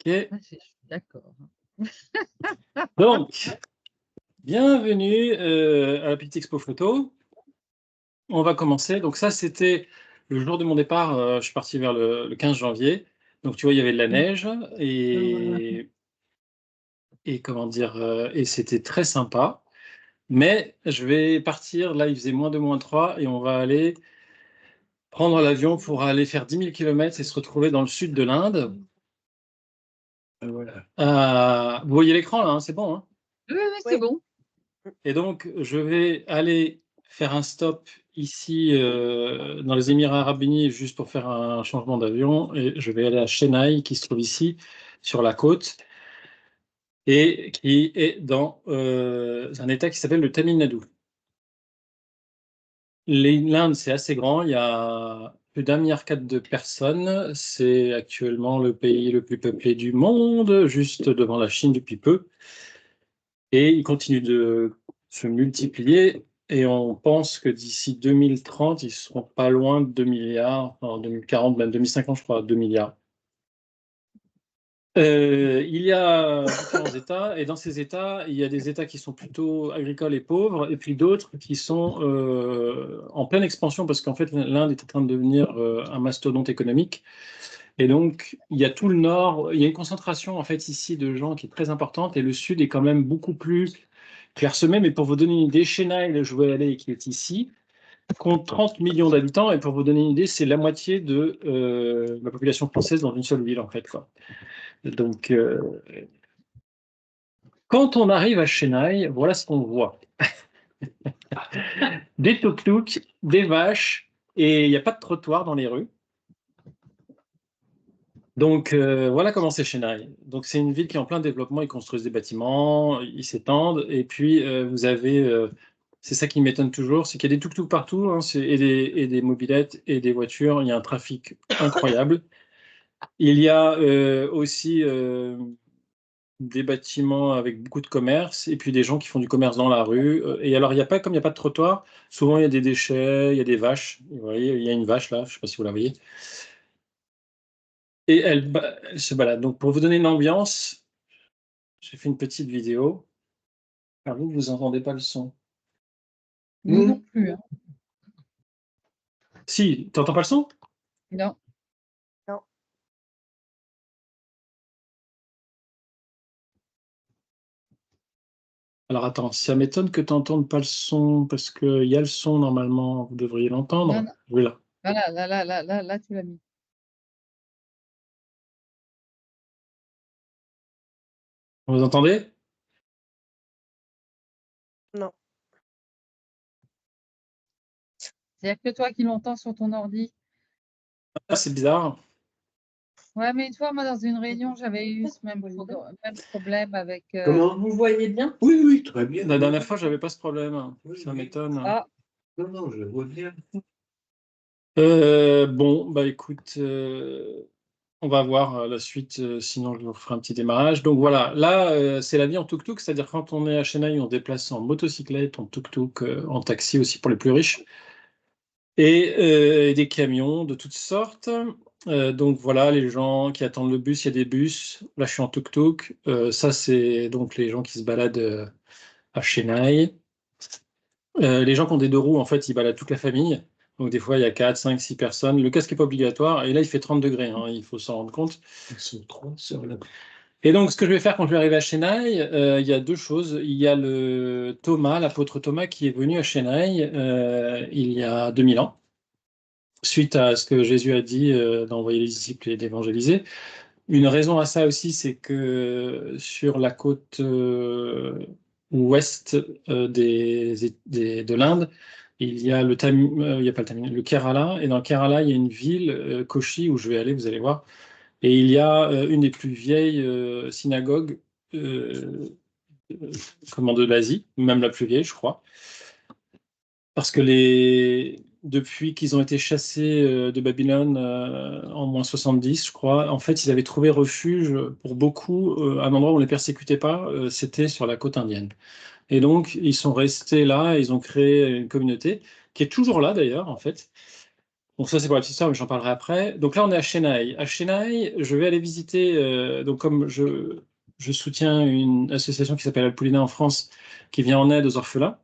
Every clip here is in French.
Ok. Ah, je suis d'accord. Donc, bienvenue à la petite expo photo. On va commencer. Donc ça, c'était le jour de mon départ. Je suis parti vers le 15 janvier. Donc tu vois, il y avait de la neige et comment dire, et c'était très sympa. Mais je vais partir. Là, il faisait -2, -3 et on va aller prendre l'avion pour aller faire 10 000 km et se retrouver dans le sud de l'Inde. Voilà. Vous voyez l'écran là, hein, c'est bon, hein? Oui, oui, c'est bon. Et donc, je vais aller faire un stop ici dans les Émirats Arabes Unis juste pour faire un changement d'avion. Et je vais aller à Chennai, qui se trouve ici, sur la côte, et qui est dans un État qui s'appelle le Tamil Nadu. L'Inde, c'est assez grand. Il y a plus d'1,4 milliard de personnes. C'est actuellement le pays le plus peuplé du monde, juste devant la Chine depuis peu. Et il continue de se multiplier. Et on pense que d'ici 2030, ils seront pas loin de 2 milliards, en 2040, même 2050, je crois, 2 milliards. Il y a différents États, et dans ces États, il y a des États qui sont plutôt agricoles et pauvres, et puis d'autres qui sont en pleine expansion, parce qu'en fait, l'Inde est en train de devenir un mastodonte économique. Et donc, il y a tout le nord, il y a une concentration en fait ici de gens qui est très importante, et le sud est quand même beaucoup plus clairsemé. Mais pour vous donner une idée, Chennai, là où je vais aller, qui est ici, compte 30 millions d'habitants, et pour vous donner une idée, c'est la moitié de la population française dans une seule ville, en fait, quoi. Donc, quand on arrive à Chennai, voilà ce qu'on voit. Des tuk-tuk, des vaches, et il n'y a pas de trottoir dans les rues. Donc, voilà comment c'est Chennai. Donc, c'est une ville qui est en plein développement. Ils construisent des bâtiments, ils s'étendent. Et puis, vous avez, c'est ça qui m'étonne toujours, c'est qu'il y a des tuk-tuk partout, hein, et des mobylettes et des voitures. Il y a un trafic incroyable. Il y a aussi des bâtiments avec beaucoup de commerce et puis des gens qui font du commerce dans la rue. Et alors, il n'y a pas, comme il n'y a pas de trottoir, souvent il y a des déchets, il y a des vaches. Vous voyez, il y a une vache là, je ne sais pas si vous la voyez. Et elle se balade. Donc, pour vous donner une ambiance, j'ai fait une petite vidéo. Alors, vous n'entendez pas le son? Nous non plus, hein. Si, tu n'entends pas le son? Non. Non. Alors, attends, ça m'étonne que tu n'entendes pas le son, parce qu'il y a le son normalement, vous devriez Non, l'entendre. non. Voilà. Là, tu l'as mis. Vous entendez? Non. C'est-à-dire que toi qui l'entends sur ton ordi. Ah, c'est bizarre. Ouais, mais une fois, moi, dans une réunion, j'avais eu ce même problème avec. Comment vous voyez bien? Oui, oui, très bien. La dernière fois, j'avais pas ce problème. Ça m'étonne. Ah, Non, non, je vois bien. Bon, bah écoute, on va voir la suite, sinon je vous ferai un petit démarrage. Donc voilà, là, c'est la vie en tuk-tuk, c'est-à-dire quand on est à Chennai, on se déplace en motocyclette, en tuk-tuk, en taxi aussi pour les plus riches, et des camions de toutes sortes. Donc voilà, les gens qui attendent le bus, il y a des bus. Là, je suis en tuk-tuk. Ça, c'est donc les gens qui se baladent à Chennai. Les gens qui ont des deux roues, en fait, ils baladent toute la famille. Donc, des fois, il y a 4, 5, 6 personnes. Le casque n'est pas obligatoire. Et là, il fait 30 degrés, hein, il faut s'en rendre compte. Ils sont trois sur la. Et donc, ce que je vais faire quand je vais arriver à Chennai, il y a deux choses. Il y a le Thomas, l'apôtre Thomas, qui est venu à Chennai il y a 2000 ans, suite à ce que Jésus a dit d'envoyer les disciples et d'évangéliser. Une raison à ça aussi, c'est que sur la côte ouest de l'Inde, il y a il y a pas le Kerala, et dans le Kerala, il y a une ville, Kochi, où je vais aller, vous allez voir, et il y a une des plus vieilles synagogues comment, de l'Asie, même la plus vieille, je crois, parce que depuis qu'ils ont été chassés de Babylone en -70, je crois, en fait, ils avaient trouvé refuge pour beaucoup à un endroit où on ne les persécutait pas, c'était sur la côte indienne. Et donc, ils sont restés là, ils ont créé une communauté qui est toujours là d'ailleurs, en fait. Donc ça, c'est pour la petite histoire, mais j'en parlerai après. Donc là, on est à Chennai. À Chennai, je vais aller visiter, donc comme je soutiens une association qui s'appelle Alpolina en France, qui vient en aide aux orphelins.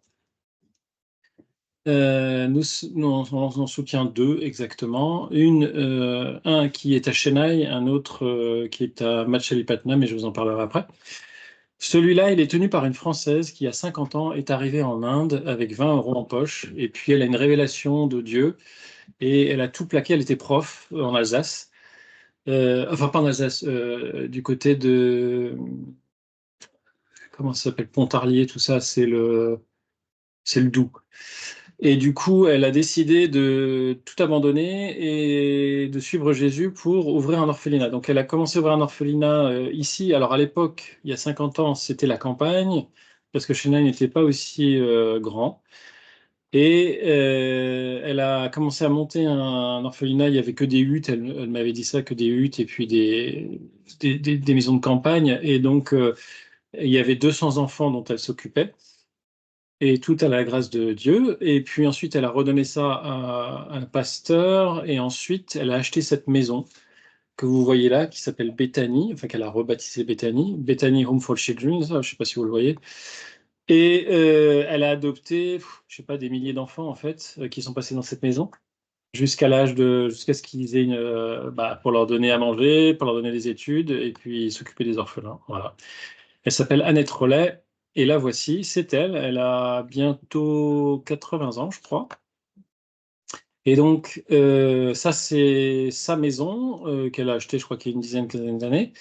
Nous on en soutient deux exactement. Un qui est à Chennai, un autre qui est à Machilipatnam, mais je vous en parlerai après. Celui-là, il est tenu par une Française qui, à 50 ans, est arrivée en Inde avec 20 euros en poche. Et puis, elle a une révélation de Dieu. Et elle a tout plaqué. Elle était prof en Alsace. Enfin, pas en Alsace, du côté de... Comment ça s'appelle? Pontarlier, tout ça, c'est le Doubs. Et du coup, elle a décidé de tout abandonner et de suivre Jésus pour ouvrir un orphelinat. Donc, elle a commencé à ouvrir un orphelinat ici. Alors, à l'époque, il y a 50 ans, c'était la campagne, parce que Chennai n'était pas aussi grand. Et elle a commencé à monter un orphelinat. Il n'y avait que des huttes. Elle m'avait dit ça, que des huttes et puis des maisons de campagne. Et donc, il y avait 200 enfants dont elle s'occupait. Et tout à la grâce de Dieu. Et puis ensuite, elle a redonné ça à un pasteur. Et ensuite, elle a acheté cette maison que vous voyez là, qui s'appelle Bethany, enfin qu'elle a rebaptisé Bethany, Bethany Home for Children, ça, je ne sais pas si vous le voyez. Et elle a adopté, je ne sais pas, des milliers d'enfants en fait, qui sont passés dans cette maison, jusqu'à ce qu'ils aient pour leur donner à manger, pour leur donner des études, et puis s'occuper des orphelins. Voilà. Elle s'appelle Annette Rollet. Et la voici, c'est elle. Elle a bientôt 80 ans, je crois. Et donc, ça, c'est sa maison qu'elle a achetée, je crois qu'il y a une quinzaine d'années.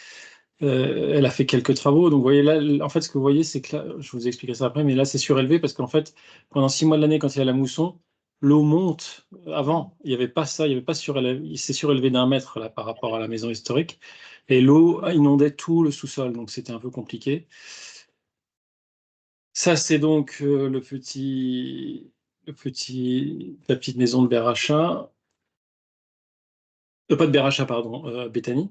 Elle a fait quelques travaux. Donc, vous voyez là, en fait, ce que vous voyez, c'est que là, je vous expliquerai ça après, mais là, c'est surélevé parce qu'en fait, pendant 6 mois de l'année, quand il y a la mousson, l'eau monte. Avant, il n'y avait pas ça, il n'y avait pas surélevé. Il s'est surélevé d'un mètre là, par rapport à la maison historique. Et l'eau inondait tout le sous-sol. Donc, c'était un peu compliqué. Ça, c'est donc la petite maison de Béracha. Pas de Béracha, pardon, Bethany.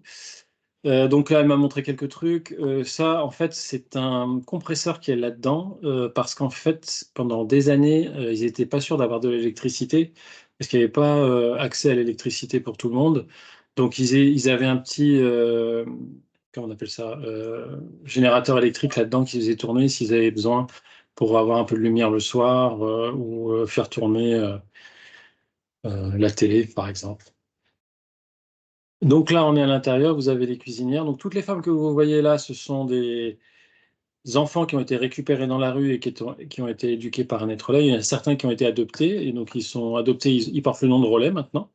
Donc là, elle m'a montré quelques trucs. Ça, en fait, c'est un compresseur qui est là-dedans, parce qu'en fait, pendant des années, ils n'étaient pas sûrs d'avoir de l'électricité, parce qu'il n'y avait pas accès à l'électricité pour tout le monde. Donc, ils avaient un petit, comment on appelle ça, générateur électrique là-dedans qui faisait tourner s'ils avaient besoin pour avoir un peu de lumière le soir, ou faire tourner la télé, par exemple. Donc là, on est à l'intérieur, vous avez les cuisinières. Donc toutes les femmes que vous voyez là, ce sont des enfants qui ont été récupérés dans la rue et qui ont été éduqués par un être là. Il y en a certains qui ont été adoptés, et donc ils sont adoptés, ils portent le nom de Rollet maintenant.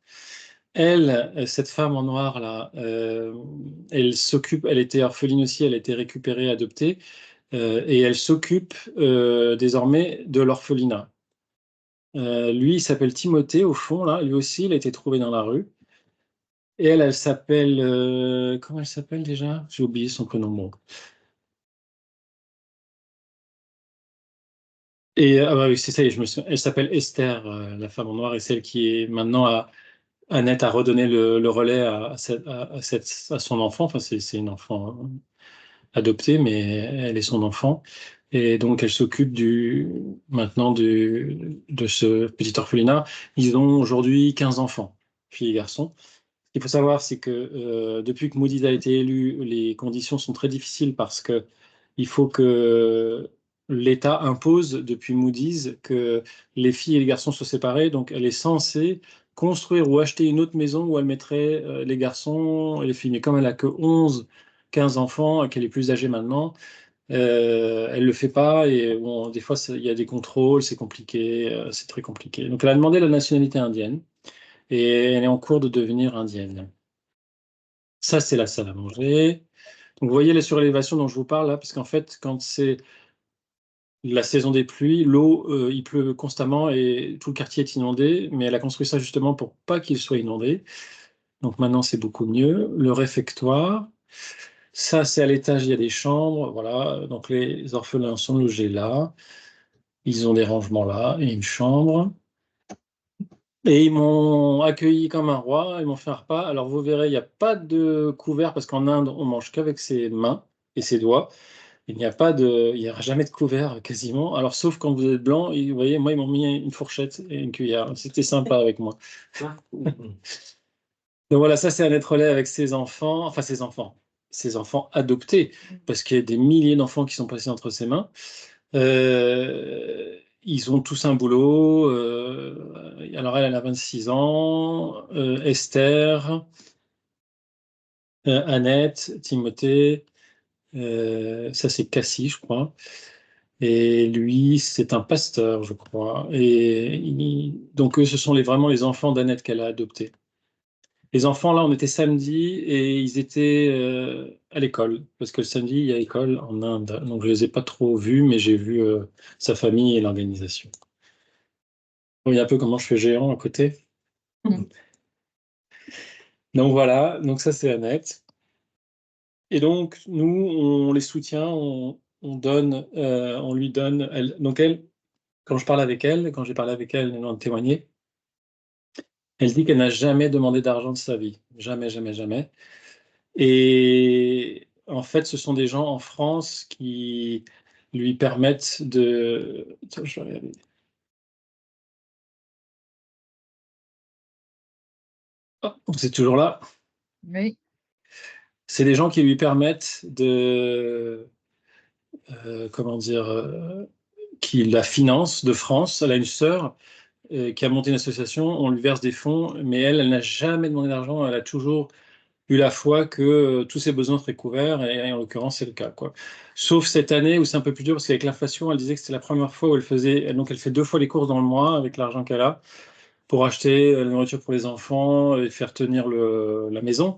Elle, cette femme en noir là, elle était orpheline aussi, elle a été récupérée, adoptée, et elle s'occupe désormais de l'orphelinat. Lui, il s'appelle Timothée au fond là, lui aussi, il a été trouvé dans la rue. Et elle s'appelle. Comment elle s'appelle déjà? J'ai oublié son prénom. Bon. Et ah bah oui, c'est ça, elle s'appelle Esther, la femme en noir, et celle qui est maintenant Annette a redonné le relais à son enfant. Enfin, c'est une enfant adoptée, mais elle est son enfant. Et donc, elle s'occupe maintenant de ce petit orphelinat. Ils ont aujourd'hui 15 enfants, filles et garçons. Ce qu'il faut savoir, c'est que depuis que Moody's a été élu, les conditions sont très difficiles parce que il faut que l'État impose depuis Moody's que les filles et les garçons soient séparés. Donc, elle est censée construire ou acheter une autre maison où elle mettrait les garçons et les filles. Mais comme elle a que 11, 15 enfants et qu'elle est plus âgée maintenant, elle le fait pas. Et bon, des fois, il y a des contrôles, c'est compliqué, c'est très compliqué. Donc, elle a demandé la nationalité indienne. Et elle est en cours de devenir indienne. Ça, c'est la salle à manger. Donc, vous voyez les surélévations dont je vous parle là, parce qu'en fait, quand c'est la saison des pluies, l'eau, il pleut constamment et tout le quartier est inondé, mais elle a construit ça justement pour pas qu'il soit inondé. Donc maintenant, c'est beaucoup mieux. Le réfectoire, ça, c'est à l'étage, il y a des chambres, voilà. Donc les orphelins sont logés là. Ils ont des rangements là et une chambre. Et ils m'ont accueilli comme un roi, ils m'ont fait un repas. Alors vous verrez, il n'y a pas de couvert parce qu'en Inde, on mange qu'avec ses mains et ses doigts. Il n'y a jamais de couvert quasiment. Alors, sauf quand vous êtes blanc, et vous voyez, moi, ils m'ont mis une fourchette et une cuillère. C'était sympa avec moi. Donc voilà, ça, c'est Annette Rollet avec ses enfants adoptés, parce qu'il y a des milliers d'enfants qui sont passés entre ses mains. Ils ont tous un boulot. Alors, elle a 26 ans. Esther, Annette, Timothée. Ça, c'est Cassie, je crois. Et lui, c'est un pasteur, je crois. Et donc, eux, ce sont vraiment les enfants d'Annette qu'elle a adoptés. Les enfants, là, on était samedi et ils étaient à l'école. Parce que le samedi, il y a école en Inde. Donc, je les ai pas trop vus, mais j'ai vu sa famille et l'organisation. Vous voyez un peu comment je fais géant à côté. Mm. Donc, voilà. Donc, ça, c'est Annette. Et donc, nous, on les soutient, on lui donne. Donc, elle, quand je parle avec elle, quand j'ai parlé avec elle, elle en témoigner, elle dit qu'elle n'a jamais demandé d'argent de sa vie. Jamais, jamais, jamais. Et en fait, ce sont des gens en France qui lui permettent de... Attends, je vais regarder. Oh, c'est toujours là. Oui. C'est des gens qui lui permettent de... comment dire... qui la finance de France. Elle a une sœur qui a monté une association. On lui verse des fonds, mais elle n'a jamais demandé d'argent. Elle a toujours eu la foi que tous ses besoins seraient couverts, et en l'occurrence, c'est le cas, quoi. Sauf cette année où c'est un peu plus dur, parce qu'avec l'inflation, elle disait que c'était la première fois où donc elle fait 2 fois les courses dans le mois avec l'argent qu'elle a pour acheter la nourriture pour les enfants et faire tenir la maison.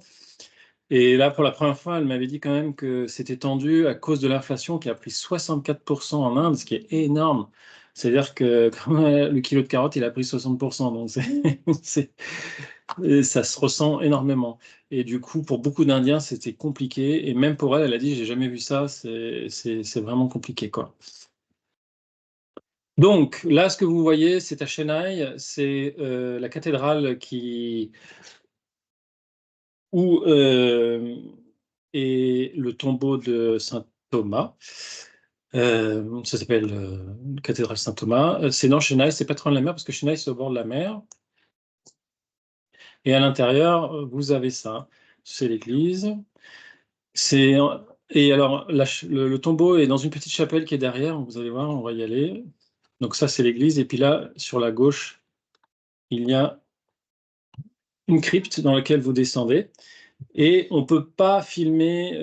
Et là, pour la première fois, elle m'avait dit quand même que c'était tendu à cause de l'inflation qui a pris 64% en Inde, ce qui est énorme. C'est-à-dire que le kilo de carottes, il a pris 60%. Donc, et ça se ressent énormément. Et du coup, pour beaucoup d'Indiens, c'était compliqué. Et même pour elle, elle a dit, j'ai jamais vu ça. C'est vraiment compliqué, quoi. Donc, là, ce que vous voyez, c'est à Chennai. C'est la cathédrale où est le tombeau de Saint Thomas. Ça s'appelle cathédrale Saint Thomas. C'est dans Chennai, c'est pas très loin de la mer, parce que Chennai, c'est au bord de la mer. Et à l'intérieur, vous avez ça. C'est l'église. C'est et alors le tombeau est dans une petite chapelle qui est derrière. Vous allez voir, on va y aller. Donc ça, c'est l'église. Et puis là, sur la gauche, il y a une crypte dans laquelle vous descendez. Et on peut pas filmer,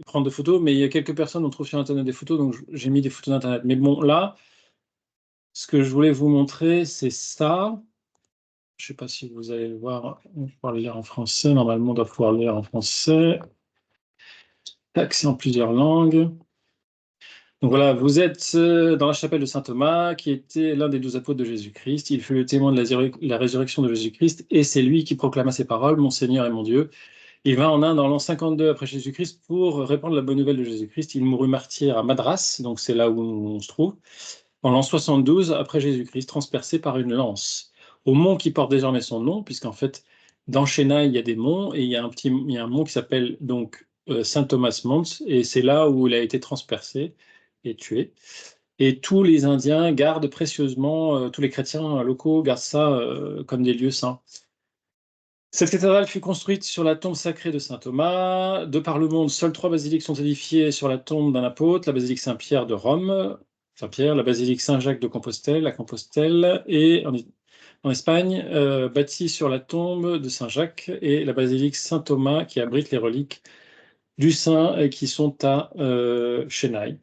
prendre de photos, mais il y a quelques personnes on trouve sur Internet des photos, donc j'ai mis des photos d'Internet. Mais bon, là, ce que je voulais vous montrer, c'est ça. Je ne sais pas si vous allez le voir. On va pouvoir le lire en français. Normalement, on doit pouvoir le lire en français. Tac, c'est en plusieurs langues. Donc voilà, vous êtes dans la chapelle de saint Thomas, qui était l'un des 12 apôtres de Jésus-Christ. Il fut le témoin de la résurrection de Jésus-Christ, et c'est lui qui proclama ces paroles, Mon Seigneur et mon Dieu. Il vint en Inde en l'an 52 après Jésus-Christ pour répandre la bonne nouvelle de Jésus-Christ. Il mourut martyr à Madras, donc c'est là où on se trouve, en l'an 72 après Jésus-Christ, transpercé par une lance. Au mont qui porte désormais son nom, puisqu'en fait, dans Chennai, il y a des monts, et il y a un mont qui s'appelle donc Saint Thomas Mount, et c'est là où il a été transpercé et tué. Et tous les Indiens gardent précieusement, tous les chrétiens locaux gardent ça comme des lieux saints. Cette cathédrale fut construite sur la tombe sacrée de saint Thomas. De par le monde, seules 3 basiliques sont édifiées sur la tombe d'un apôtre, la basilique Saint-Pierre de Rome, Saint-Pierre, la basilique Saint-Jacques de Compostelle, à Compostelle, et en Espagne, bâtie sur la tombe de Saint-Jacques, et la basilique Saint-Thomas qui abrite les reliques du saint et qui sont à Chennai.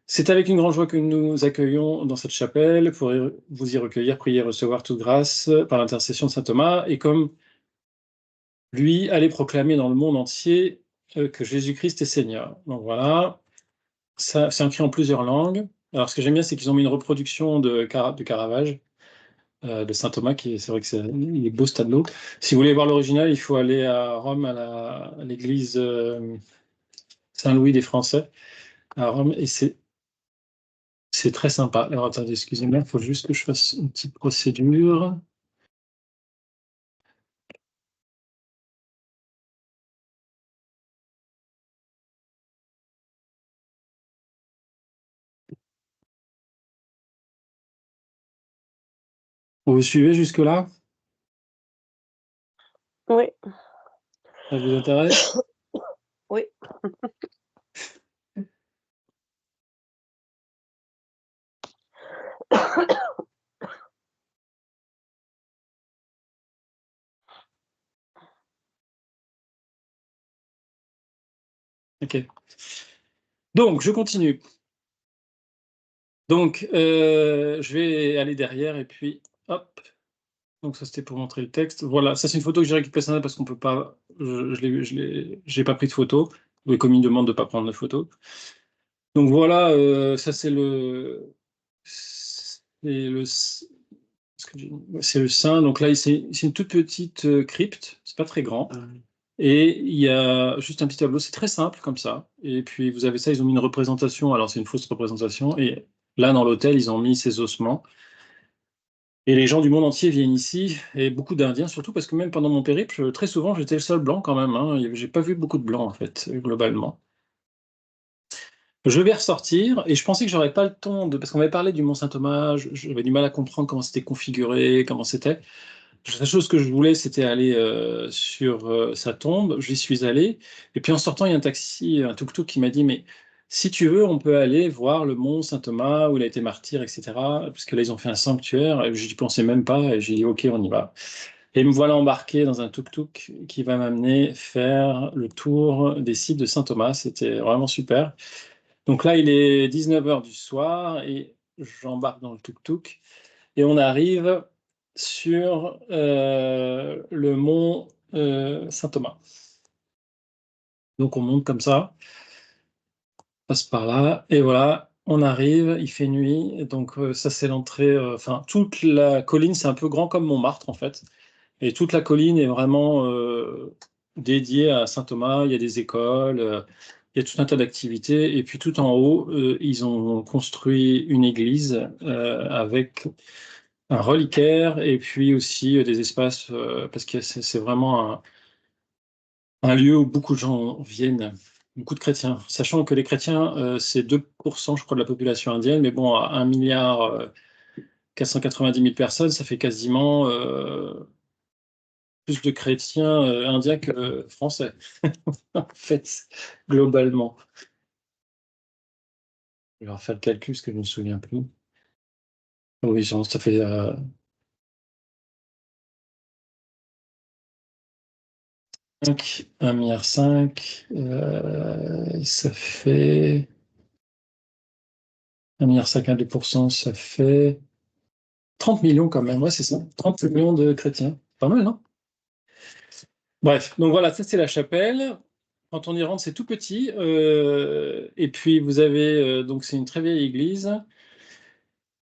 C'est avec une grande joie que nous accueillons dans cette chapelle pour vous y recueillir, prier, recevoir toute grâce par l'intercession de saint Thomas, et comme lui, allait proclamer dans le monde entier que Jésus-Christ est Seigneur. Donc voilà, ça, c'est écrit en plusieurs langues. Alors ce que j'aime bien, c'est qu'ils ont mis une reproduction de Caravage, de saint Thomas, c'est vrai que il est beau ce tableau. Si vous voulez voir l'original, il faut aller à Rome, à l'église Saint-Louis des Français, à Rome, et c'est très sympa. Alors attendez, excusez-moi, il faut juste que je fasse une petite procédure. Vous suivez jusque-là? Oui. Ça vous intéresse? Oui. Ok. Donc, je continue. Donc, je vais aller derrière et puis, hop. Donc, ça, c'était pour montrer le texte. Voilà, ça, c'est une photo que j'ai récupérée parce qu'on peut pas. J'ai pas pris de photo. Oui, comme il me demande de ne pas prendre de photo. Donc, voilà, ça, c'est le. C'est le sein. Donc là, c'est une toute petite crypte. C'est pas très grand. Et il y a juste un petit tableau, c'est très simple comme ça. Et puis vous avez ça, ils ont mis une représentation, alors c'est une fausse représentation. Et là, dans l'hôtel, ils ont mis ces ossements. Et les gens du monde entier viennent ici, et beaucoup d'Indiens surtout, parce que même pendant mon périple, très souvent, j'étais le seul blanc quand même. Hein. J'ai pas vu beaucoup de blancs, en fait, globalement. Je vais ressortir, et je pensais que j'aurais pas le temps de... Parce qu'on m'avait parlé du Mont Saint-Thomas, j'avais du mal à comprendre comment c'était configuré, comment c'était. La chose que je voulais, c'était aller sur sa tombe. J'y suis allé. Et puis en sortant, il y a un taxi, un tuk-tuk qui m'a dit, mais si tu veux, on peut aller voir le mont Saint-Thomas où il a été martyr, etc. Parce que là, ils ont fait un sanctuaire. Et je n'y pensais même pas. Et j'ai dit, OK, on y va. Et me voilà embarqué dans un tuk-tuk qui va m'amener faire le tour des sites de Saint-Thomas. C'était vraiment super. Donc là, il est 19 heures du soir et j'embarque dans le tuk-tuk. Et on arrive sur le mont Saint-Thomas. Donc on monte comme ça, passe par là, et voilà, on arrive, il fait nuit, et donc ça c'est l'entrée, enfin toute la colline, c'est un peu grand comme Montmartre en fait, et toute la colline est vraiment dédiée à Saint-Thomas, il y a des écoles, il y a tout un tas d'activités, et puis tout en haut, ils ont construit une église avec un reliquaire et puis aussi des espaces, parce que c'est vraiment un lieu où beaucoup de gens viennent, beaucoup de chrétiens, sachant que les chrétiens, c'est 2%, je crois, de la population indienne, mais bon, à 1 milliard 490 000 personnes, ça fait quasiment plus de chrétiens indiens que français, en fait, globalement. Je vais refaire le calcul, parce que je ne me souviens plus. Oui, genre, ça fait 1,5 milliard, ça fait 1,5 milliard à 2%, ça fait 30 millions quand même. Ouais, c'est ça. 30 millions de chrétiens. Pas mal, non? Bref, donc voilà, ça c'est la chapelle. Quand on y rentre, c'est tout petit. Et puis vous avez, donc c'est une très vieille église.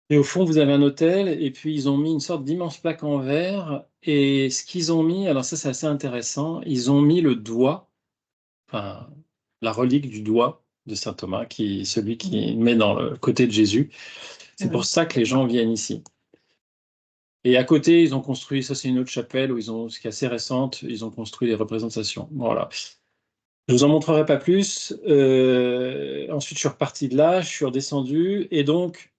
Et au fond, vous avez un hôtel. Et puis ils ont mis une sorte d'immense plaque en verre. Et ce qu'ils ont mis, alors ça c'est assez intéressant, ils ont mis le doigt, enfin la relique du doigt de saint Thomas, qui celui qui met dans le côté de Jésus. C'est pour ça que les gens viennent ici. Et à côté, ils ont construit, ça c'est une autre chapelle où ils ont, ce qui est assez récente, ils ont construit des représentations. Voilà. Je vous en montrerai pas plus. Ensuite, je suis reparti de là, je suis redescendu, et donc,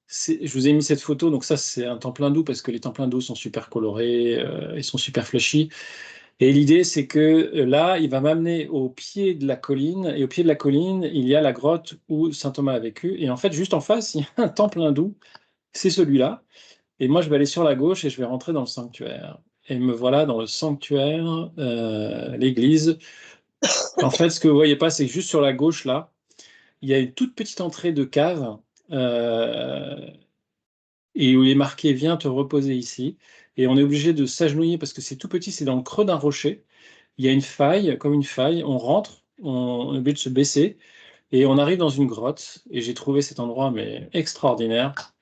je vous ai mis cette photo. Donc ça, c'est un temple hindou parce que les temples hindous sont super colorés, ils sont super flashy. Et l'idée, c'est que là, il va m'amener au pied de la colline, et au pied de la colline, il y a la grotte où saint Thomas a vécu. Et en fait, juste en face, il y a un temple hindou, c'est celui-là. Et moi, je vais aller sur la gauche et je vais rentrer dans le sanctuaire. Et me voilà dans le sanctuaire, l'église. En fait, ce que vous voyez pas, c'est que juste sur la gauche, là, il y a une toute petite entrée de cave euh, et où il est marqué «Viens te reposer ici». Et on est obligé de s'agenouiller parce que c'est tout petit, c'est dans le creux d'un rocher. Il y a une faille, comme une faille. On rentre, on est obligé de se baisser et on arrive dans une grotte. Et j'ai trouvé cet endroit mais extraordinaire.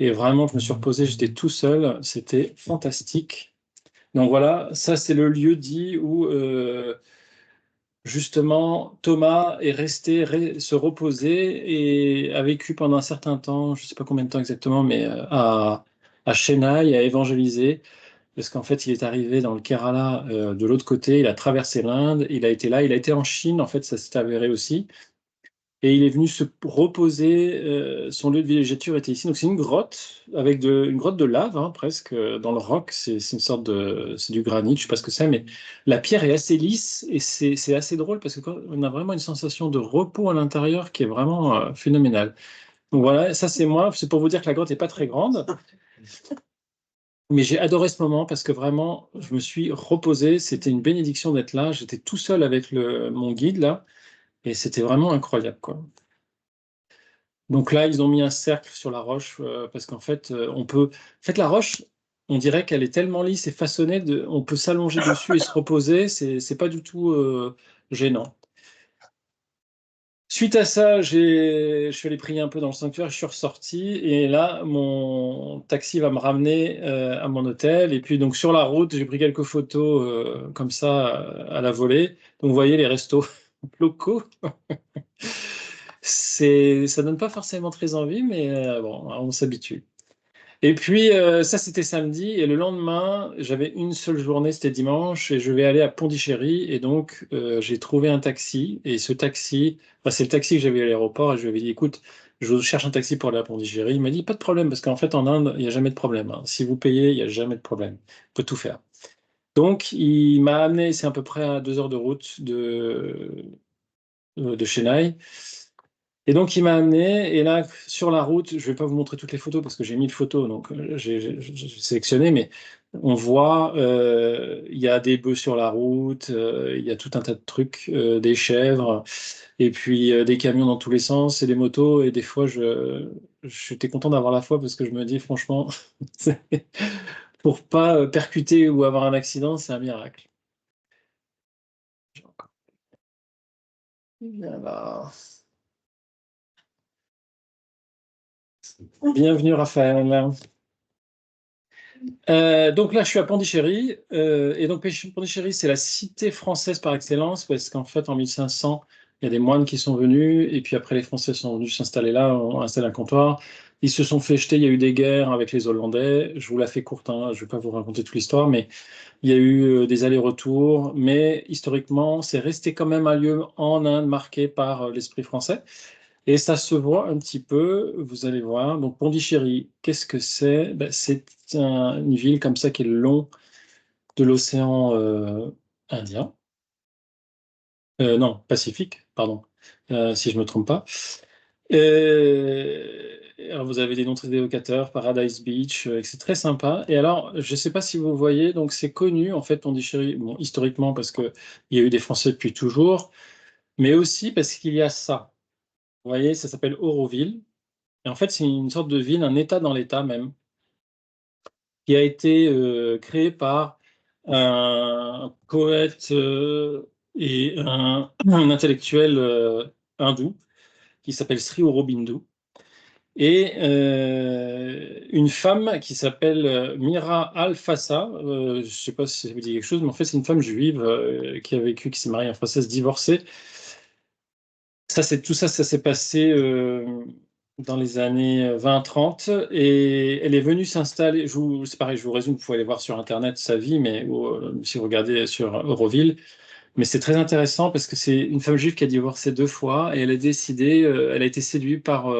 Et vraiment, je me suis reposé, j'étais tout seul, c'était fantastique. Donc voilà, ça c'est le lieu dit où justement Thomas est resté se reposer et a vécu pendant un certain temps, je ne sais pas combien de temps exactement, mais à Chennai, à évangéliser, parce qu'en fait il est arrivé dans le Kerala de l'autre côté, il a traversé l'Inde, il a été là, il a été en Chine, en fait ça s'est avéré aussi. Et il est venu se reposer, son lieu de villégiature était ici. Donc c'est une grotte, avec une grotte de lave, hein, presque, dans le roc. C'est une sorte de... C'est du granit, je ne sais pas ce que c'est, mais la pierre est assez lisse et c'est assez drôle parce qu'on a vraiment une sensation de repos à l'intérieur qui est vraiment phénoménale. Donc voilà, ça c'est moi. C'est pour vous dire que la grotte n'est pas très grande. Mais j'ai adoré ce moment parce que vraiment, je me suis reposé. C'était une bénédiction d'être là. J'étais tout seul avec mon guide là. Et c'était vraiment incroyable, quoi. Donc là, ils ont mis un cercle sur la roche parce qu'en fait, on peut. En fait, la roche, on dirait qu'elle est tellement lisse et façonnée, on peut s'allonger dessus et se reposer. C'est pas du tout gênant. Suite à ça, je suis allé prier un peu dans le sanctuaire, je suis ressorti et là, mon taxi va me ramener à mon hôtel. Et puis donc sur la route, j'ai pris quelques photos comme ça à la volée. Donc vous voyez les restos locaux. Ça donne pas forcément très envie, mais bon, on s'habitue. Et puis ça, c'était samedi, et le lendemain, j'avais une seule journée, c'était dimanche, et je vais aller à Pondichéry, et donc j'ai trouvé un taxi, et ce taxi, enfin, c'est le taxi que j'avais à l'aéroport, et je lui avais dit, écoute, je cherche un taxi pour aller à Pondichéry. Il m'a dit, pas de problème, parce qu'en fait, en Inde, il n'y a jamais de problème, hein. Si vous payez, il n'y a jamais de problème. On peut tout faire. Donc, il m'a amené, c'est à peu près à 2 heures de route de Chennai. Et donc, il m'a amené, et là, sur la route, je ne vais pas vous montrer toutes les photos parce que j'ai 1000 photos, donc j'ai sélectionné, mais on voit, il y a des bœufs sur la route, il y a tout un tas de trucs, des chèvres, et puis des camions dans tous les sens, et des motos, et des fois, j'étais content d'avoir la foi parce que je me dis, franchement, pour pas percuter ou avoir un accident, c'est un miracle. Voilà. Bienvenue, Raphaël. Donc là, je suis à Pondichéry. Et donc, Pondichéry, c'est la cité française par excellence, parce qu'en fait, en 1500, il y a des moines qui sont venus, et puis après, les Français sont venus s'installer là, ont installé un comptoir. Ils se sont fait jeter, il y a eu des guerres avec les Hollandais. Je vous la fais courte, hein, je ne vais pas vous raconter toute l'histoire, mais il y a eu des allers-retours. Mais historiquement, c'est resté quand même un lieu en Inde marqué par l'esprit français. Et ça se voit un petit peu, vous allez voir. Donc Pondichéry, qu'est-ce que c'est? Ben, c'est une ville comme ça qui est le long de l'océan Indien. Non, Pacifique, pardon, si je ne me trompe pas. Alors vous avez des noms très évocateurs, Paradise Beach, et c'est très sympa. Et alors, je ne sais pas si vous voyez, donc c'est connu en fait Pondichéry, bon, historiquement parce qu'il y a eu des Français depuis toujours, mais aussi parce qu'il y a ça. Vous voyez, ça s'appelle Auroville. Et en fait, c'est une sorte de ville, un État dans l'État même, qui a été créé par un poète et un intellectuel hindou qui s'appelle Sri Aurobindo, et une femme qui s'appelle Mira Al-Fassa. Je ne sais pas si ça vous dit quelque chose, mais en fait, c'est une femme juive qui a vécu, qui s'est mariée à une Française divorcée. Tout ça, ça s'est passé dans les années 20-30 et elle est venue s'installer. C'est pareil, je vous résume, vous pouvez aller voir sur Internet sa vie, mais si vous regardez sur Euroville. Mais c'est très intéressant parce que c'est une femme juive qui a divorcé 2 fois et elle a décidé, elle a été séduite par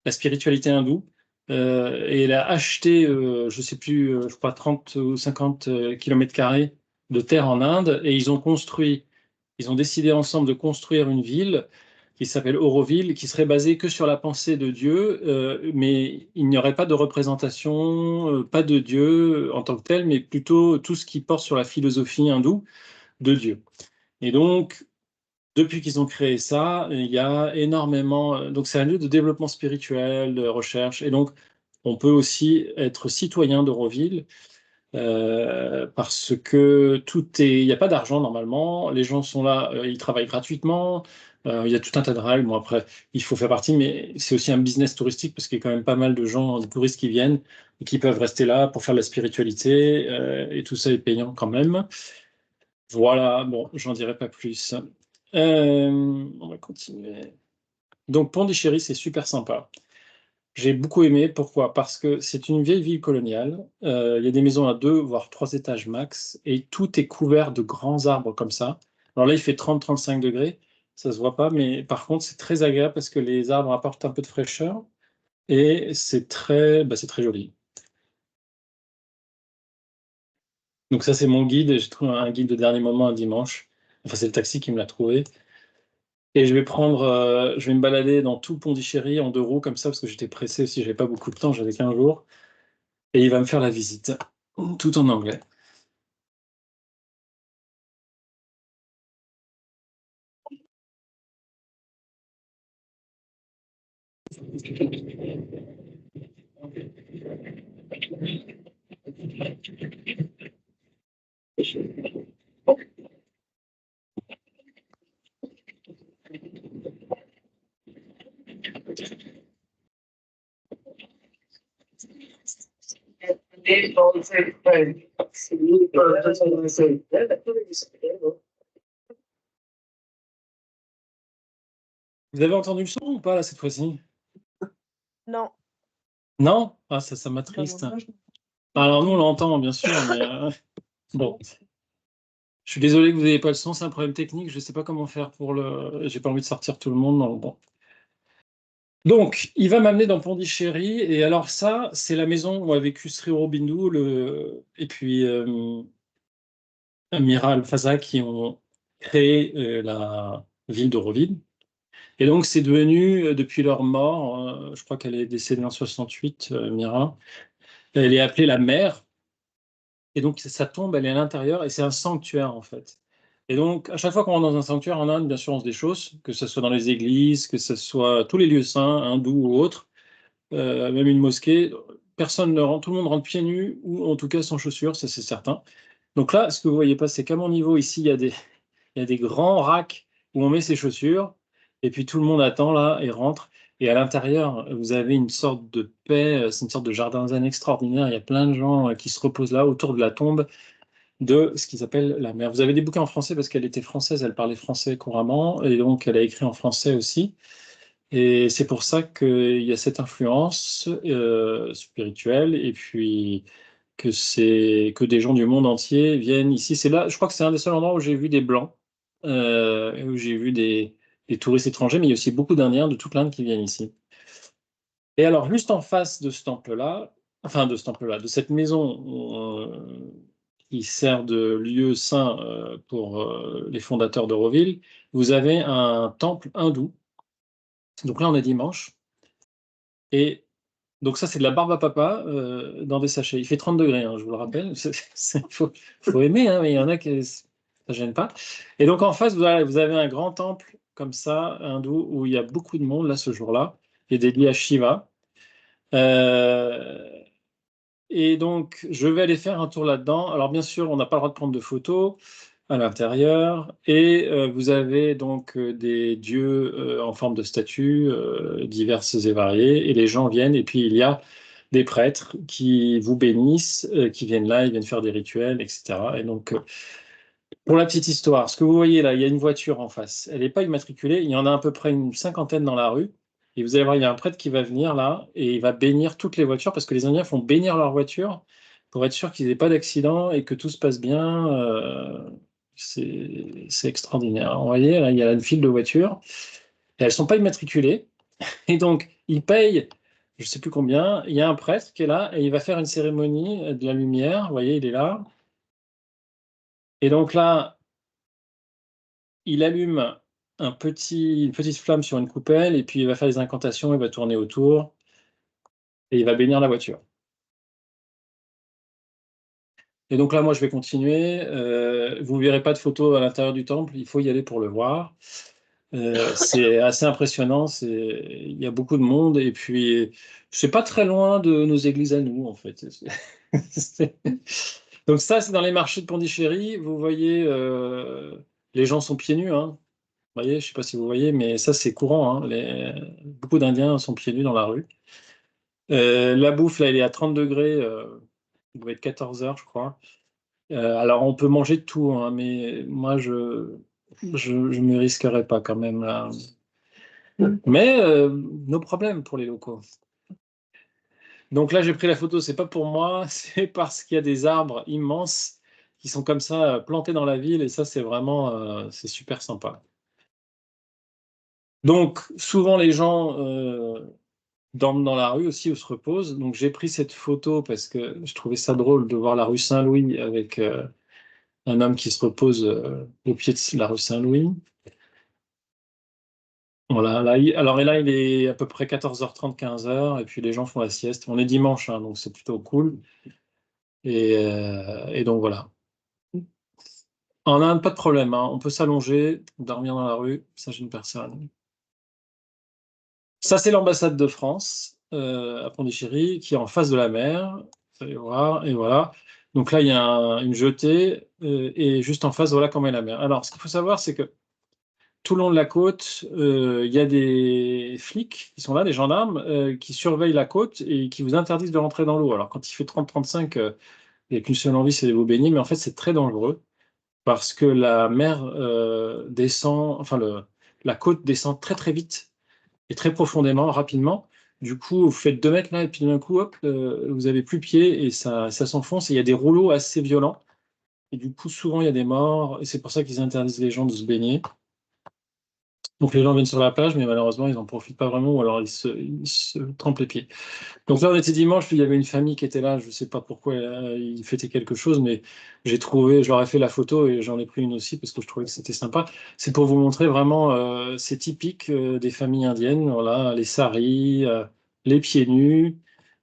la spiritualité hindoue et elle a acheté, je ne sais plus, je crois 30 ou 50 km² de terre en Inde et ils ont décidé ensemble de construire une ville qui s'appelle Auroville, qui serait basée que sur la pensée de Dieu, mais il n'y aurait pas de représentation, pas de Dieu en tant que tel, mais plutôt tout ce qui porte sur la philosophie hindoue de Dieu. Et donc, depuis qu'ils ont créé ça, il y a énormément. Donc, c'est un lieu de développement spirituel, de recherche. Et donc, on peut aussi être citoyen d'Auroville parce que il n'y a pas d'argent normalement. Les gens sont là, ils travaillent gratuitement. Il y a tout un tas de règles. Bon, après, il faut faire partie, mais c'est aussi un business touristique parce qu'il y a quand même pas mal de gens, des touristes qui viennent et qui peuvent rester là pour faire de la spiritualité et tout ça est payant quand même. Voilà, bon, j'en dirai pas plus. On va continuer. Donc, Pondichéry, c'est super sympa. J'ai beaucoup aimé. Pourquoi? Parce que c'est une vieille ville coloniale. Il y a des maisons à 2 voire 3 étages max et tout est couvert de grands arbres comme ça. Alors là, il fait 30-35 degrés, ça se voit pas, mais par contre, c'est très agréable parce que les arbres apportent un peu de fraîcheur et c'est très joli. Donc ça, c'est mon guide. J'ai trouvé un guide de dernier moment un dimanche. Enfin, c'est le taxi qui me l'a trouvé. Et je vais me balader dans tout Pondichéry en 2 roues comme ça parce que j'étais pressé aussi, j'avais pas beaucoup de temps, j'avais 15 jours. Et il va me faire la visite, tout en anglais. Vous avez entendu le son ou pas là cette fois-ci? Non. Non? Ah, ça m'attriste. Alors nous on l'entend bien sûr, mais bon. Je suis désolé que vous n'ayez pas le son, c'est un problème technique, je ne sais pas comment faire pour le. J'ai pas envie de sortir tout le monde, donc bon. Donc, il va m'amener dans Pondichéry, et alors ça, c'est la maison où a vécu Sri Aurobindo, et puis Mira Alfasa qui ont créé la ville d'Auroville. Et donc, c'est devenu, depuis leur mort, je crois qu'elle est décédée en 68, Mira, elle est appelée la mère. Et donc, sa tombe, elle est à l'intérieur, et c'est un sanctuaire, en fait. Et donc, à chaque fois qu'on rentre dans un sanctuaire en Inde, bien sûr, on se des choses, que ce soit dans les églises, que ce soit tous les lieux saints, hindous ou autres, même une mosquée, personne ne rentre, tout le monde rentre pieds nus, ou en tout cas sans chaussures, ça c'est certain. Donc là, ce que vous voyez pas, c'est qu'à mon niveau, ici, il y a des grands racks où on met ses chaussures, et puis tout le monde attend là et rentre. Et à l'intérieur, vous avez une sorte de paix, c'est une sorte de jardin zen extraordinaire. Il y a plein de gens qui se reposent là autour de la tombe de ce qu'ils appellent la mère. Vous avez des bouquins en français parce qu'elle était française, elle parlait français couramment, et donc elle a écrit en français aussi. Et c'est pour ça qu'il y a cette influence spirituelle, et puis que des gens du monde entier viennent ici. C'est là, je crois que c'est un des seuls endroits où j'ai vu des Blancs, où j'ai vu des touristes étrangers, mais il y a aussi beaucoup d'Indiens de toute l'Inde qui viennent ici. Et alors, juste en face de ce temple-là, enfin de ce temple-là, de cette maison qui sert de lieu saint pour les fondateurs d'Auroville, vous avez un temple hindou. Donc là, on est dimanche. Et donc ça, c'est de la barbe à papa dans des sachets. Il fait 30 degrés, hein, je vous le rappelle. Faut aimer, hein, mais il y en a qui ça gêne pas. Et donc en face, vous avez un grand temple comme ça, hindou, où il y a beaucoup de monde là ce jour-là. Il y a dédié à Shiva. Euh, et donc, je vais aller faire un tour là-dedans. Alors bien sûr, on n'a pas le droit de prendre de photos à l'intérieur. Et vous avez donc des dieux en forme de statues diverses et variées. Et les gens viennent. Et puis, il y a des prêtres qui vous bénissent, qui viennent là, ils viennent faire des rituels, etc. Et donc, pour la petite histoire, ce que vous voyez là, il y a une voiture en face. Elle n'est pas immatriculée. Il y en a à peu près une cinquantaine dans la rue. Et vous allez voir, il y a un prêtre qui va venir là et il va bénir toutes les voitures parce que les Indiens font bénir leurs voitures pour être sûr qu'ils n'aient pas d'accident et que tout se passe bien. C'est extraordinaire. Vous voyez, là, il y a une file de voitures et elles ne sont pas immatriculées. Et donc, ils payent, je ne sais plus combien. Il y a un prêtre qui est là et il va faire une cérémonie de la lumière. Vous voyez, il est là. Et donc là, il allume une petite flamme sur une coupelle et puis il va faire des incantations, il va tourner autour et il va bénir la voiture. Et donc là, moi, je vais continuer. Vous ne verrez pas de photos à l'intérieur du temple, il faut y aller pour le voir. C'est assez impressionnant, il y a beaucoup de monde et puis c'est pas très loin de nos églises à nous, en fait. Donc ça, c'est dans les marchés de Pondichéry. Vous voyez, les gens sont pieds nus, hein. Vous voyez, je ne sais pas si vous voyez, mais ça, c'est courant, hein. Beaucoup d'Indiens sont pieds nus dans la rue. La bouffe, là, elle est à 30 degrés. Il doit être 14 heures, je crois. Alors, on peut manger de tout, hein, mais moi, je ne me risquerais pas quand même, là. Mais nos problèmes pour les locaux. Donc là, j'ai pris la photo, c'est pas pour moi, c'est parce qu'il y a des arbres immenses qui sont comme ça plantés dans la ville, et ça, c'est vraiment, c'est super sympa. Donc, souvent, les gens dorment dans la rue aussi ou se reposent. Donc, j'ai pris cette photo parce que je trouvais ça drôle de voir la rue Saint-Louis avec un homme qui se repose au pied de la rue Saint-Louis. Voilà, alors et là, il est à peu près 14h30, 15h, et puis les gens font la sieste. On est dimanche, hein, donc c'est plutôt cool. Et donc voilà. En Inde, pas de problème, hein. On peut s'allonger, dormir dans la rue, ça gêne personne. Ça, c'est l'ambassade de France à Pondichéry, qui est en face de la mer. Vous allez voir, et voilà. Donc là, il y a une jetée, et juste en face, voilà comment est la mer. Alors, ce qu'il faut savoir, c'est que tout le long de la côte, il y a des flics qui sont là, des gendarmes, qui surveillent la côte et qui vous interdisent de rentrer dans l'eau. Alors, quand il fait 30-35, il n'y a qu'une seule envie, c'est de vous baigner, mais en fait, c'est très dangereux parce que la mer descend, enfin, la côte descend très, très vite et très profondément, rapidement. Du coup, vous faites 2 mètres là, et puis d'un coup, hop, vous avez plus pied et ça s'enfonce. Et il y a des rouleaux assez violents. Et du coup, souvent, il y a des morts. Et c'est pour ça qu'ils interdisent les gens de se baigner. Donc les gens viennent sur la plage, mais malheureusement, ils n'en profitent pas vraiment, ou alors ils se trempent les pieds. Donc là, on était dimanche, puis il y avait une famille qui était là, je ne sais pas pourquoi ils fêtaient quelque chose, mais je leur ai fait la photo et j'en ai pris une aussi parce que je trouvais que c'était sympa. C'est pour vous montrer vraiment, c'est typique des familles indiennes, voilà, les saris, les pieds nus,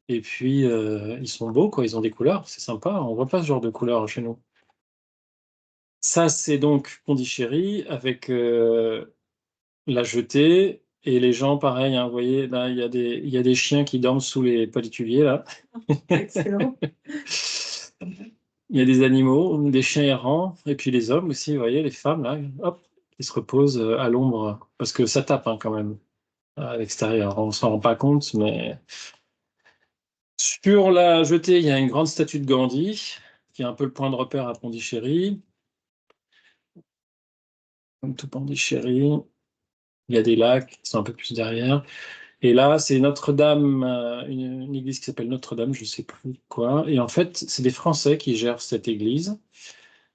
et puis ils sont beaux, quoi, ils ont des couleurs, c'est sympa, on ne voit pas ce genre de couleurs chez nous. Ça, c'est donc Pondichéry avec la jetée. Et les gens, pareil, hein, vous voyez, là, il y a des chiens qui dorment sous les palituviers, là. Excellent. Il y a des animaux, des chiens errants, et puis les hommes aussi, vous voyez, les femmes, là, hop, qui se reposent à l'ombre, parce que ça tape hein, quand même à l'extérieur. On s'en rend pas compte, mais sur la jetée, il y a une grande statue de Gandhi, qui est un peu le point de repère à Pondichéry. Comme tout Pondichéry, il y a des lacs qui sont un peu plus derrière. Et là, c'est Notre-Dame, une église qui s'appelle Notre-Dame, je ne sais plus quoi. Et en fait, c'est des Français qui gèrent cette église.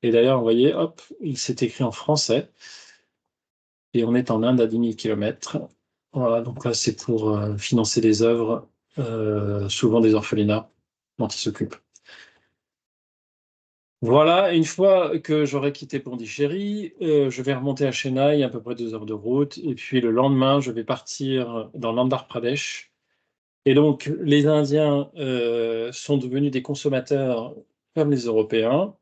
Et d'ailleurs, vous voyez, hop, il s'est écrit en français. Et on est en Inde à 10 000 kilomètres. Voilà, donc là, c'est pour financer des œuvres, souvent des orphelinats dont ils s'occupent. Voilà, une fois que j'aurai quitté Pondichéry, je vais remonter à Chennai, à peu près 2 heures de route. Et puis le lendemain, je vais partir dans l'Andhra Pradesh. Et donc, les Indiens sont devenus des consommateurs comme les Européens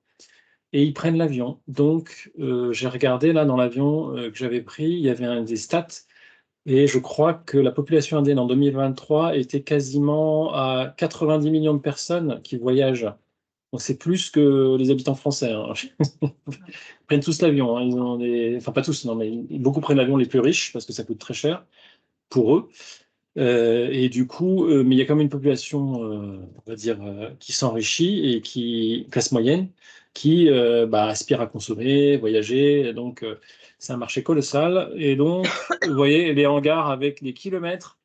et ils prennent l'avion. Donc, j'ai regardé là dans l'avion que j'avais pris, il y avait des stats et je crois que la population indienne en 2023 était quasiment à 90 millions de personnes qui voyagent. Donc, c'est plus que les habitants français, hein. Ils prennent tous l'avion, hein. Ils ont enfin, pas tous, non, mais beaucoup prennent l'avion, les plus riches, parce que ça coûte très cher pour eux. Et du coup, mais il y a quand même une population, on va dire, qui s'enrichit et classe moyenne, qui aspire à consommer, voyager. Et donc, c'est un marché colossal. Et donc, vous voyez, les hangars avec des kilomètres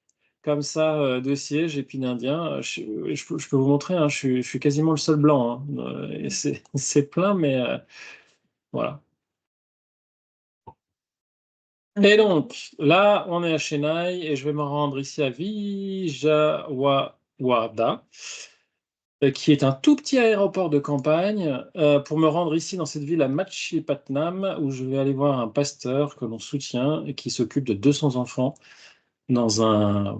comme ça de sièges et puis d'Indiens. Je peux vous montrer, hein, je suis quasiment le seul blanc, hein. Et c'est plein, mais voilà. Et donc, là, on est à Chennai et je vais me rendre ici à Vijayawada, qui est un tout petit aéroport de campagne, pour me rendre ici dans cette ville à Machilipatnam, où je vais aller voir un pasteur que l'on soutient et qui s'occupe de 200 enfants dans un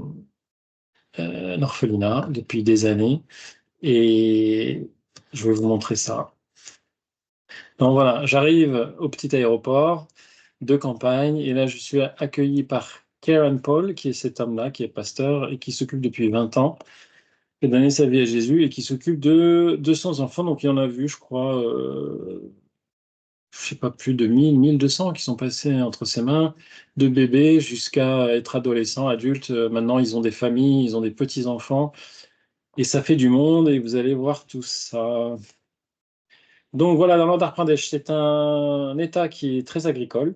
orphelinat depuis des années. Et je vais vous montrer ça. Donc voilà, j'arrive au petit aéroport de campagne et là je suis accueilli par Karen Paul, qui est cet homme-là, qui est pasteur et qui s'occupe depuis 20 ans de donner sa vie à Jésus et qui s'occupe de 200 enfants. Donc il y en a vu, je crois, je sais pas, plus de 1200 qui sont passés entre ses mains, de bébés jusqu'à être adolescents, adultes. Maintenant ils ont des familles, ils ont des petits-enfants et ça fait du monde et vous allez voir tout ça. Donc voilà, dans l'Andhra Pradesh, c'est un État qui est très agricole,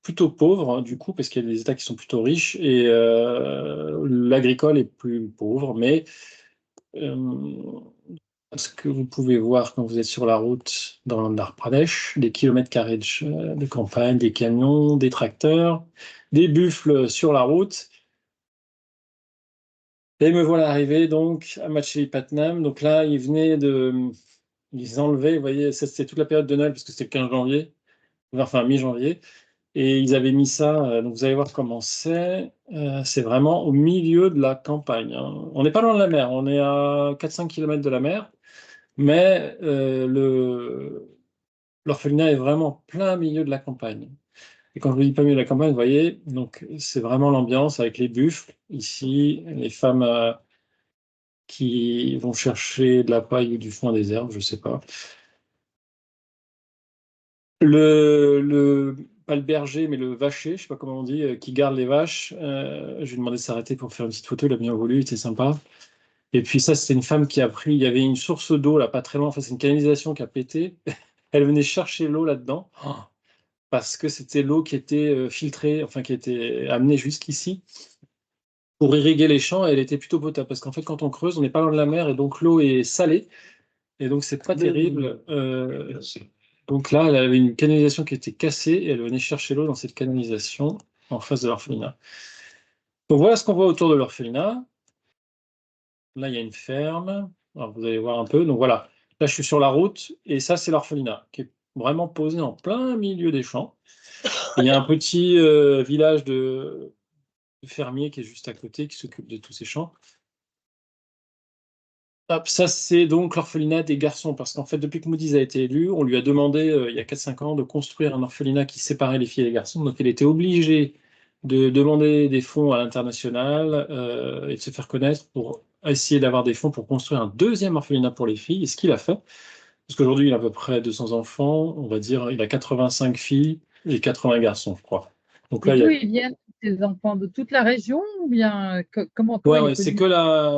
plutôt pauvre, du coup, parce qu'il y a des États qui sont plutôt riches, et l'agricole est plus pauvre, mais ce que vous pouvez voir quand vous êtes sur la route dans l'Andhra Pradesh, des kilomètres carrés de campagne, des camions, des tracteurs, des buffles sur la route. Et me voilà arrivé donc à Machilipatnam. Donc là, ils enlevaient, vous voyez, ça c'était toute la période de Noël parce que c'était le 15 janvier, enfin mi-janvier. Et ils avaient mis ça, donc vous allez voir comment c'est. C'est vraiment au milieu de la campagne, hein. On n'est pas loin de la mer, on est à 4-5 km de la mer, mais l'orphelinat est vraiment plein milieu de la campagne. Et quand je vous dis pas milieu de la campagne, vous voyez, donc c'est vraiment l'ambiance avec les buffles. Ici, les femmes qui vont chercher de la paille ou du foin des herbes, je sais pas. Pas le berger, mais le vacher, je sais pas comment on dit, qui garde les vaches. Je lui ai demandé de s'arrêter pour faire une petite photo, il a bien voulu, c'était sympa. Et puis ça, c'était une femme qui a pris, il y avait une source d'eau là, pas très loin, enfin c'est une canalisation qui a pété. Elle venait chercher l'eau là-dedans, parce que c'était l'eau qui était filtrée, enfin qui était amenée jusqu'ici pour irriguer les champs, et elle était plutôt potable, parce qu'en fait quand on creuse, on n'est pas loin de la mer, et donc l'eau est salée, et donc c'est pas terrible. Donc là, elle avait une canalisation qui était cassée et elle venait chercher l'eau dans cette canalisation en face de l'orphelinat. Donc voilà ce qu'on voit autour de l'orphelinat. Là, il y a une ferme. Alors, vous allez voir un peu. Donc voilà, là, je suis sur la route et ça, c'est l'orphelinat qui est vraiment posé en plein milieu des champs. Et il y a un petit village de fermiers qui est juste à côté qui s'occupe de tous ces champs. Hop, ça, c'est donc l'orphelinat des garçons, parce qu'en fait, depuis que Moody's a été élu, on lui a demandé, il y a 4-5 ans, de construire un orphelinat qui séparait les filles et les garçons. Donc, il était obligé de demander des fonds à l'international et de se faire connaître pour essayer d'avoir des fonds pour construire un deuxième orphelinat pour les filles, et ce qu'il a fait. Parce qu'aujourd'hui, il a à peu près 200 enfants, on va dire, il a 85 filles et 80 garçons, je crois. Donc là, Et il y d'où a ils viennent, ces enfants? De toute la région ou bien comment toi, Ouais, ils ouais, connus?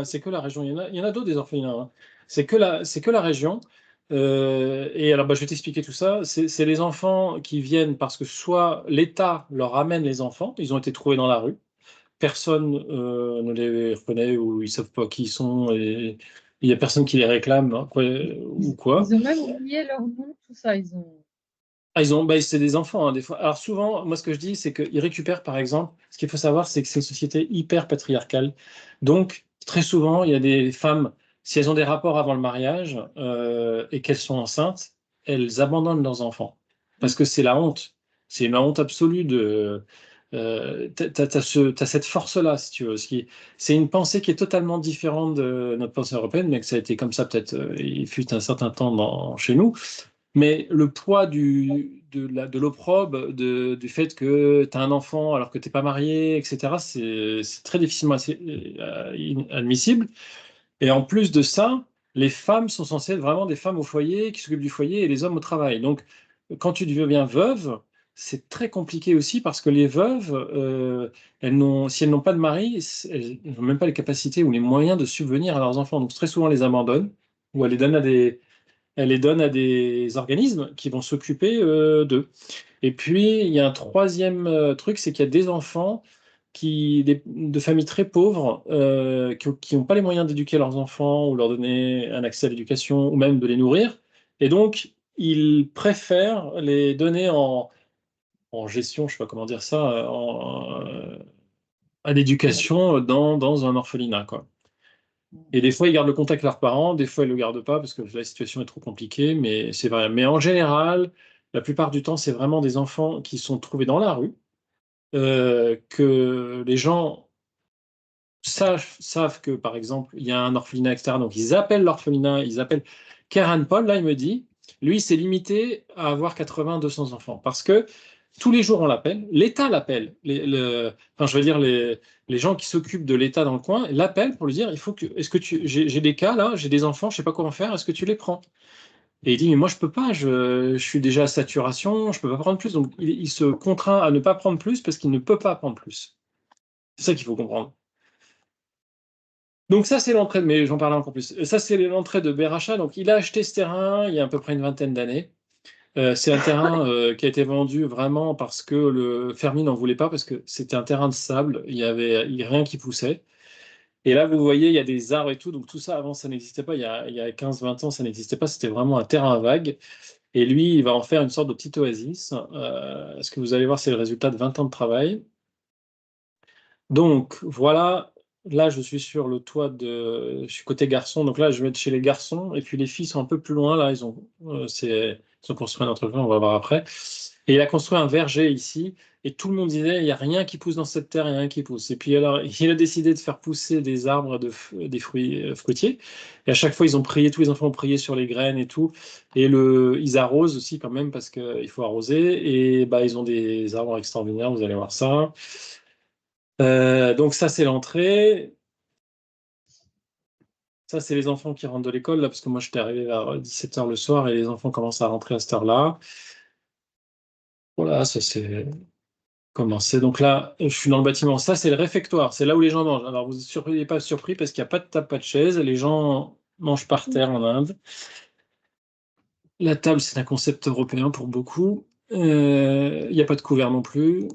c'est que la région. Il y en a d'autres des orphelinats, hein. C'est que la région. Et alors, bah, je vais t'expliquer tout ça. C'est les enfants qui viennent parce que soit l'État leur amène les enfants, ils ont été trouvés dans la rue, personne ne les reconnaît ou ils savent pas qui ils sont et il y a personne qui les réclame, hein, quoi, ou quoi. Ils ont même oublié leur nom, tout ça. Ils ont. Ah, bah, c'est des enfants, hein, des fois. Alors souvent, moi, ce que je dis, c'est qu'ils récupèrent, par exemple, ce qu'il faut savoir, c'est que c'est une société hyper patriarcale. Donc, très souvent, il y a des femmes, si elles ont des rapports avant le mariage et qu'elles sont enceintes, elles abandonnent leurs enfants. Parce que c'est la honte. C'est une honte absolue de... t'as cette force-là, si tu veux. C'est une pensée qui est totalement différente de notre pensée européenne, mais que ça a été comme ça peut-être, il fut un certain temps chez nous. Mais le poids de l'opprobre, du fait que tu as un enfant alors que tu n'es pas marié, etc., c'est très difficilement admissible. Et en plus de ça, les femmes sont censées être vraiment des femmes au foyer, qui s'occupent du foyer, et les hommes au travail. Donc, quand tu deviens veuve, c'est très compliqué aussi parce que les veuves, si elles n'ont pas de mari, elles n'ont même pas les capacités ou les moyens de subvenir à leurs enfants. Donc, très souvent, elles les abandonnent ou elles les donnent à des organismes qui vont s'occuper d'eux. Et puis, il y a un troisième truc, c'est qu'il y a des enfants de familles très pauvres qui n'ont pas les moyens d'éduquer leurs enfants ou leur donner un accès à l'éducation ou même de les nourrir. Et donc, ils préfèrent les donner en gestion, je ne sais pas comment dire ça, à l'éducation dans un orphelinat, quoi. Et des fois, ils gardent le contact avec leurs parents, des fois, ils ne le gardent pas parce que la situation est trop compliquée, mais c'est vrai. Mais en général, la plupart du temps, c'est vraiment des enfants qui sont trouvés dans la rue, que les gens savent que, par exemple, il y a un orphelinat externe, donc ils appellent l'orphelinat, ils appellent Keran Paul, là, il me dit, lui, c'est limité à avoir 80-200 enfants, parce que tous les jours, on l'appelle, l'État l'appelle, enfin, je veux dire, les gens qui s'occupent de l'État dans le coin l'appellent pour lui dire, est-ce que j'ai des cas là, j'ai des enfants, je sais pas comment faire, est-ce que tu les prends? Et il dit, mais moi, je peux pas, je suis déjà à saturation, je peux pas prendre plus, donc il se contraint à ne pas prendre plus parce qu'il ne peut pas prendre plus. C'est ça qu'il faut comprendre. Donc ça, c'est l'entrée, mais j'en parlerai encore plus. Ça, c'est l'entrée de Beracha. Donc il a acheté ce terrain il y a à peu près une vingtaine d'années. C'est un terrain qui a été vendu vraiment parce que le fermier n'en voulait pas, parce que c'était un terrain de sable, il y avait rien qui poussait. Et là, vous voyez, il y a des arbres et tout. Donc tout ça, avant, ça n'existait pas. Il y a 15-20 ans, ça n'existait pas. C'était vraiment un terrain vague. Et lui, il va en faire une sorte de petite oasis. Ce que vous allez voir, c'est le résultat de 20 ans de travail. Donc voilà, là je suis sur le toit je suis côté garçon, donc là je vais être chez les garçons, et puis les filles sont un peu plus loin, là ils ont construit un entreprise, on va voir après. Et il a construit un verger ici, et tout le monde disait, il n'y a rien qui pousse dans cette terre, il n'y a rien qui pousse. Et puis alors, il a décidé de faire pousser des arbres, des fruits fruitiers, et à chaque fois ils ont prié, tous les enfants ont prié sur les graines et tout, et ils arrosent aussi quand même, parce qu'il faut arroser, et bah, ils ont des arbres extraordinaires, vous allez voir ça. Donc ça, c'est l'entrée. Ça, c'est les enfants qui rentrent de l'école, là, parce que moi, j'étais arrivé vers 17h le soir et les enfants commencent à rentrer à cette heure-là. Voilà, ça c'est commencé. Donc là, je suis dans le bâtiment. Ça, c'est le réfectoire. C'est là où les gens mangent. Alors, vous ne soyez pas surpris parce qu'il n'y a pas de table, pas de chaise. Les gens mangent par terre en Inde. La table, c'est un concept européen pour beaucoup. Il n'y a pas de couvert non plus.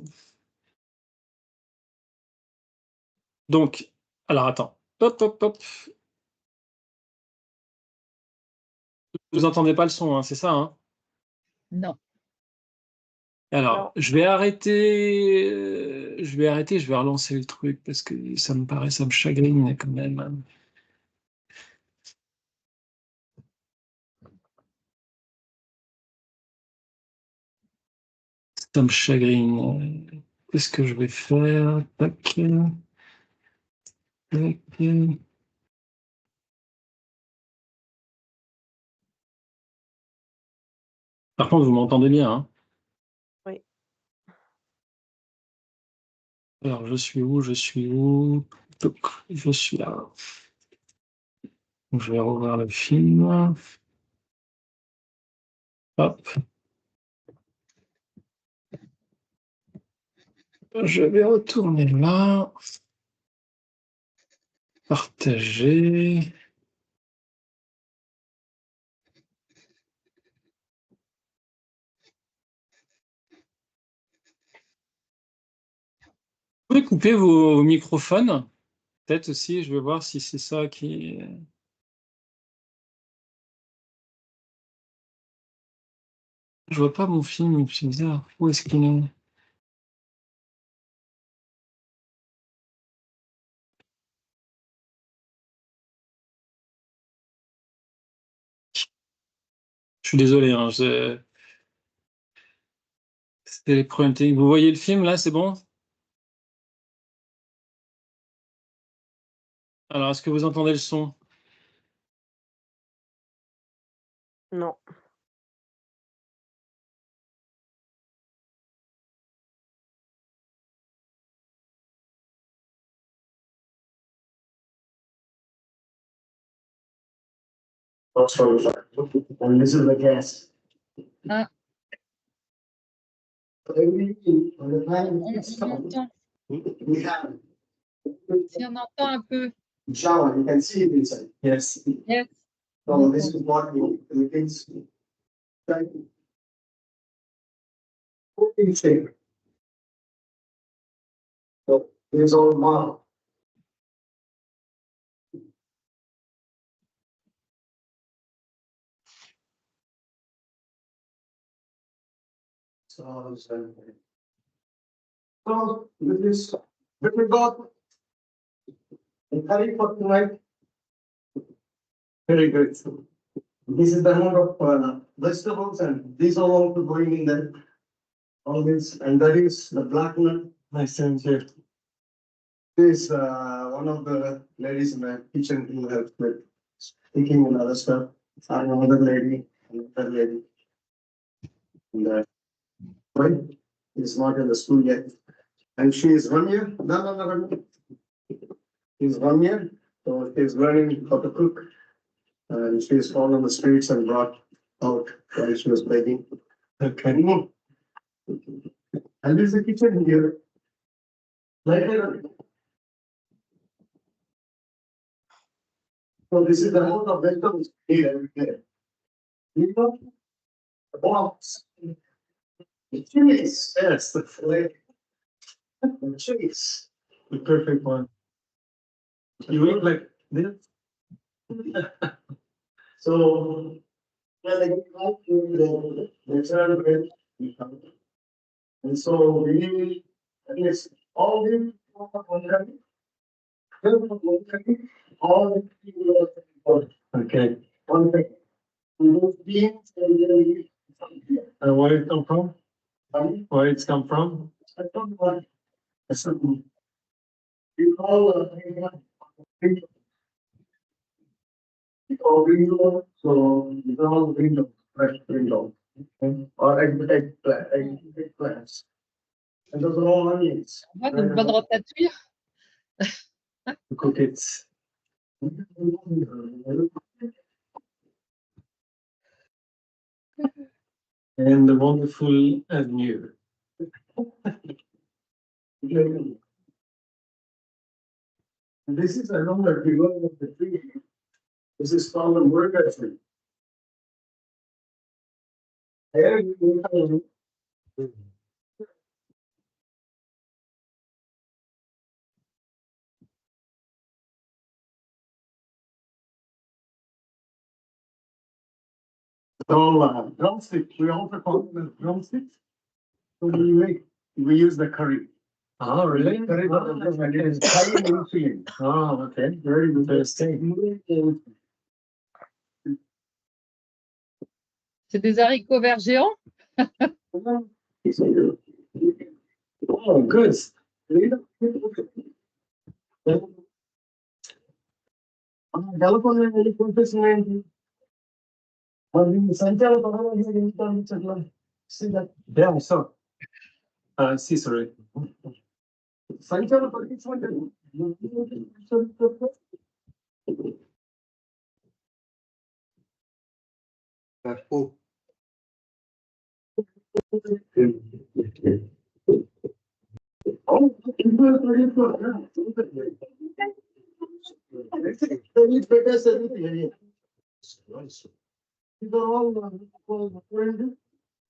Donc, alors attends. Hop, hop, hop. Vous entendez pas le son, hein, c'est ça, hein? Non. Alors, Non. je vais relancer le truc parce que ça me chagrine quand même. Ça me chagrine. Qu'est-ce que je vais faire? Tac, tac. Par contre, vous m'entendez bien, hein? Oui. Alors, je suis où? Je suis où? Toc, je suis là. Donc, je vais revoir le film. Hop. Je vais retourner là. Partager. Vous pouvez couper vos microphones? Peut-être aussi, je vais voir si c'est ça qui. Je vois pas mon film, c'est bizarre. Où est-ce qu'il est? Je suis désolé, hein, c'est les problèmes techniques. Vous voyez le film là, c'est bon? Alors, est-ce que vous entendez le son? Non. And this is the gas. Ah. Every, on the time On it's come, entend. we have. Si on entend un peu. Shower, you can see it inside. Yes. Yes. So this is what we things. Thank you. Shape. So here's all model. So with this, with regard. And curry for tonight. Very good. This is the amount of vegetables and these are all to going in there. All this, and that is the black nut. Nice sense here. This one of the ladies in the kitchen who helped with picking and other stuff. Another lady, another lady. And right, is not in the school yet. And she is 1 year. No. She's 1 year, so she's learning how to cook. And she is found on the streets and brought out while she was begging. Okay. And this is the kitchen here. Later. So this is the amount of vegetables here every day. You know, the box. The cheese, yes, the fillet. The cheese. The perfect one. You look like this. So, when I get back to the natural bread, and so we, at least all the all the people. Okay. One thing. And those beans, and where it come from? Where it's come from? I don't know. You call window, so it's all window, fresh window. Or eggplants. And those are all onions. Ouais, donc bonne ratatouille. To cook it. And the wonderful avenue. This is, I don't know if you look at the tree. This is called a murder tree. There you go. So, drumstick, we also call them drumsticks. So we use the curry. Oh, really? Curry, it's high in nutrient. Oh, okay, very interesting. C'est des haricots verts géants. Oh, good. Yeah, I saw. See, sorry. Oh.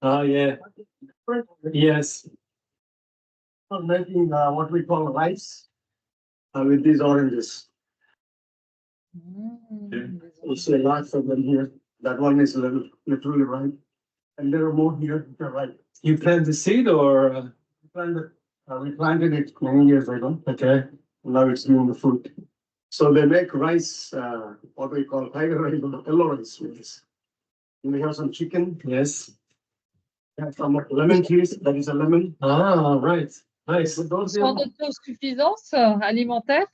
Oh, yeah. Yes. Making what we call rice with these oranges. You see lots of them here. That one is literally ripe. And there are more here which are ripe. You plant the seed or? We planted it many years ago. Okay. Now it's doing the fruit. So they make rice, what we call tiger rice, yellow rice with this. And we have some chicken. Yes. Some lemon trees. That is a lemon. Ah, right. Nice. Ils sont en autosuffisance alimentaire.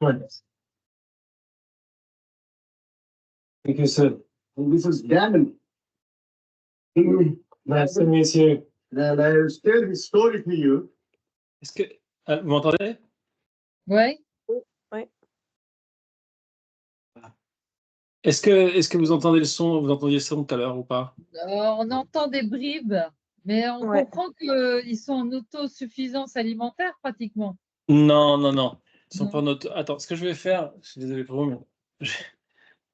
Right. Thank you, sir. And this is Gammon. Nice to meet you. And I will tell this story to you. Est-ce que vous m'entendez? Oui. Est-ce que vous entendez le son? Vous entendiez le son tout à l'heure ou pas? On entend des bribes, mais on comprend qu'ils sont en autosuffisance alimentaire pratiquement. Non, non, non. Ils sont Non. pas en auto... Attends, ce que je vais faire, je suis désolé pour vous, mais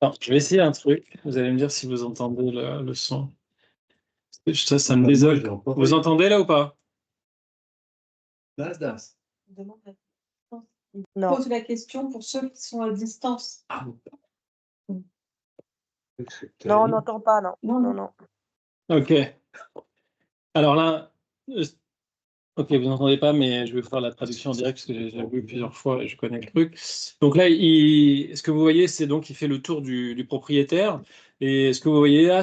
non, je vais essayer un truc. Vous allez me dire si vous entendez le son. Ça me désole. Vous entendez là ou pas? Das. Non. Pose la question pour ceux qui sont à distance. Non, on n'entend pas, non. Non. Non, non. Ok. Alors là, ok, vous n'entendez pas, mais je vais faire la traduction en direct parce que j'ai vu plusieurs fois et je connais le truc. Donc là, ce que vous voyez, c'est donc il fait le tour du propriétaire. Et ce que vous voyez là,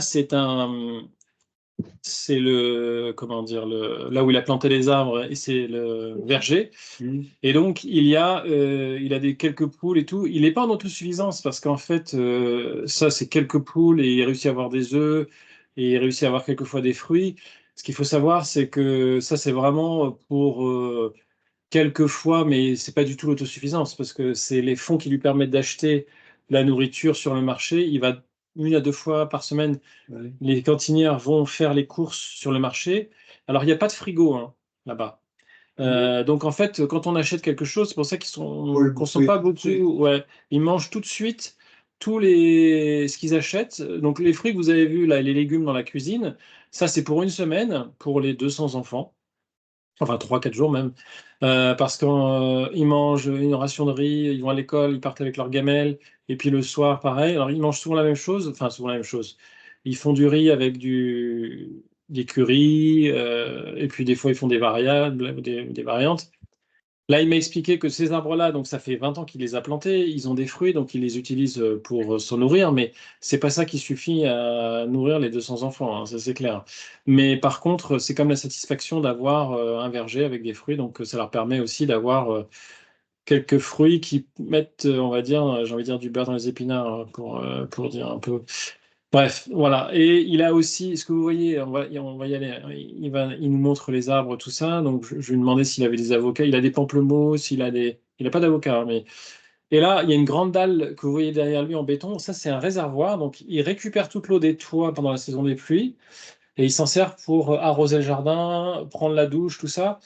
c'est le, comment dire, là où il a planté les arbres et c'est le verger. Et donc, il a quelques poules et tout. Il n'est pas en autosuffisance parce qu'en fait, ça, c'est quelques poules et il réussit à avoir des œufs et il réussit à avoir quelquefois des fruits. Ce qu'il faut savoir, c'est que ça, c'est vraiment pour quelques fois, mais c'est pas du tout l'autosuffisance parce que c'est les fonds qui lui permettent d'acheter la nourriture sur le marché. Il va 1 à 2 fois par semaine. Ouais. Les cantinières vont faire les courses sur le marché. Alors, il n'y a pas de frigo là-bas. Donc, en fait, quand on achète quelque chose, c'est pour ça qu'ils Oui, consomment pas tout de suite. beaucoup. Ouais, ils mangent tout de suite ce qu'ils achètent. Donc, les fruits que vous avez vus, là, les légumes dans la cuisine, ça, c'est pour 1 semaine pour les 200 enfants. enfin 3-4 jours même, parce qu'ils mangent une ration de riz, ils vont à l'école, ils partent avec leur gamelle, et puis le soir, pareil. Alors, ils mangent souvent la même chose, enfin, souvent la même chose. Ils font du riz avec des currys, et puis des fois, ils font des variables, des variantes. Là, il m'a expliqué que ces arbres-là, donc ça fait 20 ans qu'il les a plantés, ils ont des fruits, donc il les utilise pour se nourrir, mais c'est pas ça qui suffit à nourrir les 200 enfants, hein, ça c'est clair. Mais par contre, c'est comme la satisfaction d'avoir un verger avec des fruits, donc ça leur permet aussi d'avoir quelques fruits qui mettent, on va dire, j'ai envie de dire du beurre dans les épinards, hein, pour dire un peu. Bref, voilà. Et il a aussi, ce que vous voyez, on va y aller. Il nous montre les arbres, tout ça. Donc, je lui demandais s'il avait des avocats. Il a des pamplemousses, il n'a pas d'avocat, hein, mais. Et là, il y a une grande dalle que vous voyez derrière lui en béton. Ça, c'est un réservoir. Donc, il récupère toute l'eau des toits pendant la saison des pluies et il s'en sert pour arroser le jardin, prendre la douche, tout ça.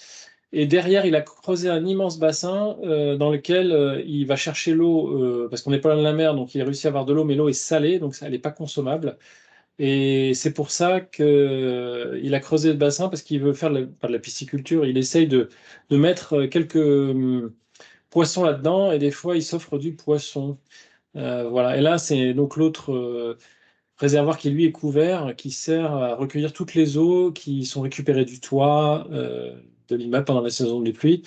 Et derrière, il a creusé un immense bassin dans lequel il va chercher l'eau, parce qu'on n'est pas loin de la mer, donc il a réussi à avoir de l'eau, mais l'eau est salée, donc elle n'est pas consommable. Et c'est pour ça qu'il a creusé le bassin, parce qu'il veut faire pas de la pisciculture, il essaye de mettre quelques poissons là-dedans, et des fois, il s'offre du poisson. Voilà. Et là, c'est donc l'autre réservoir qui, lui, est couvert, qui sert à recueillir toutes les eaux qui sont récupérées du toit de l'immeuble pendant la saison des pluies.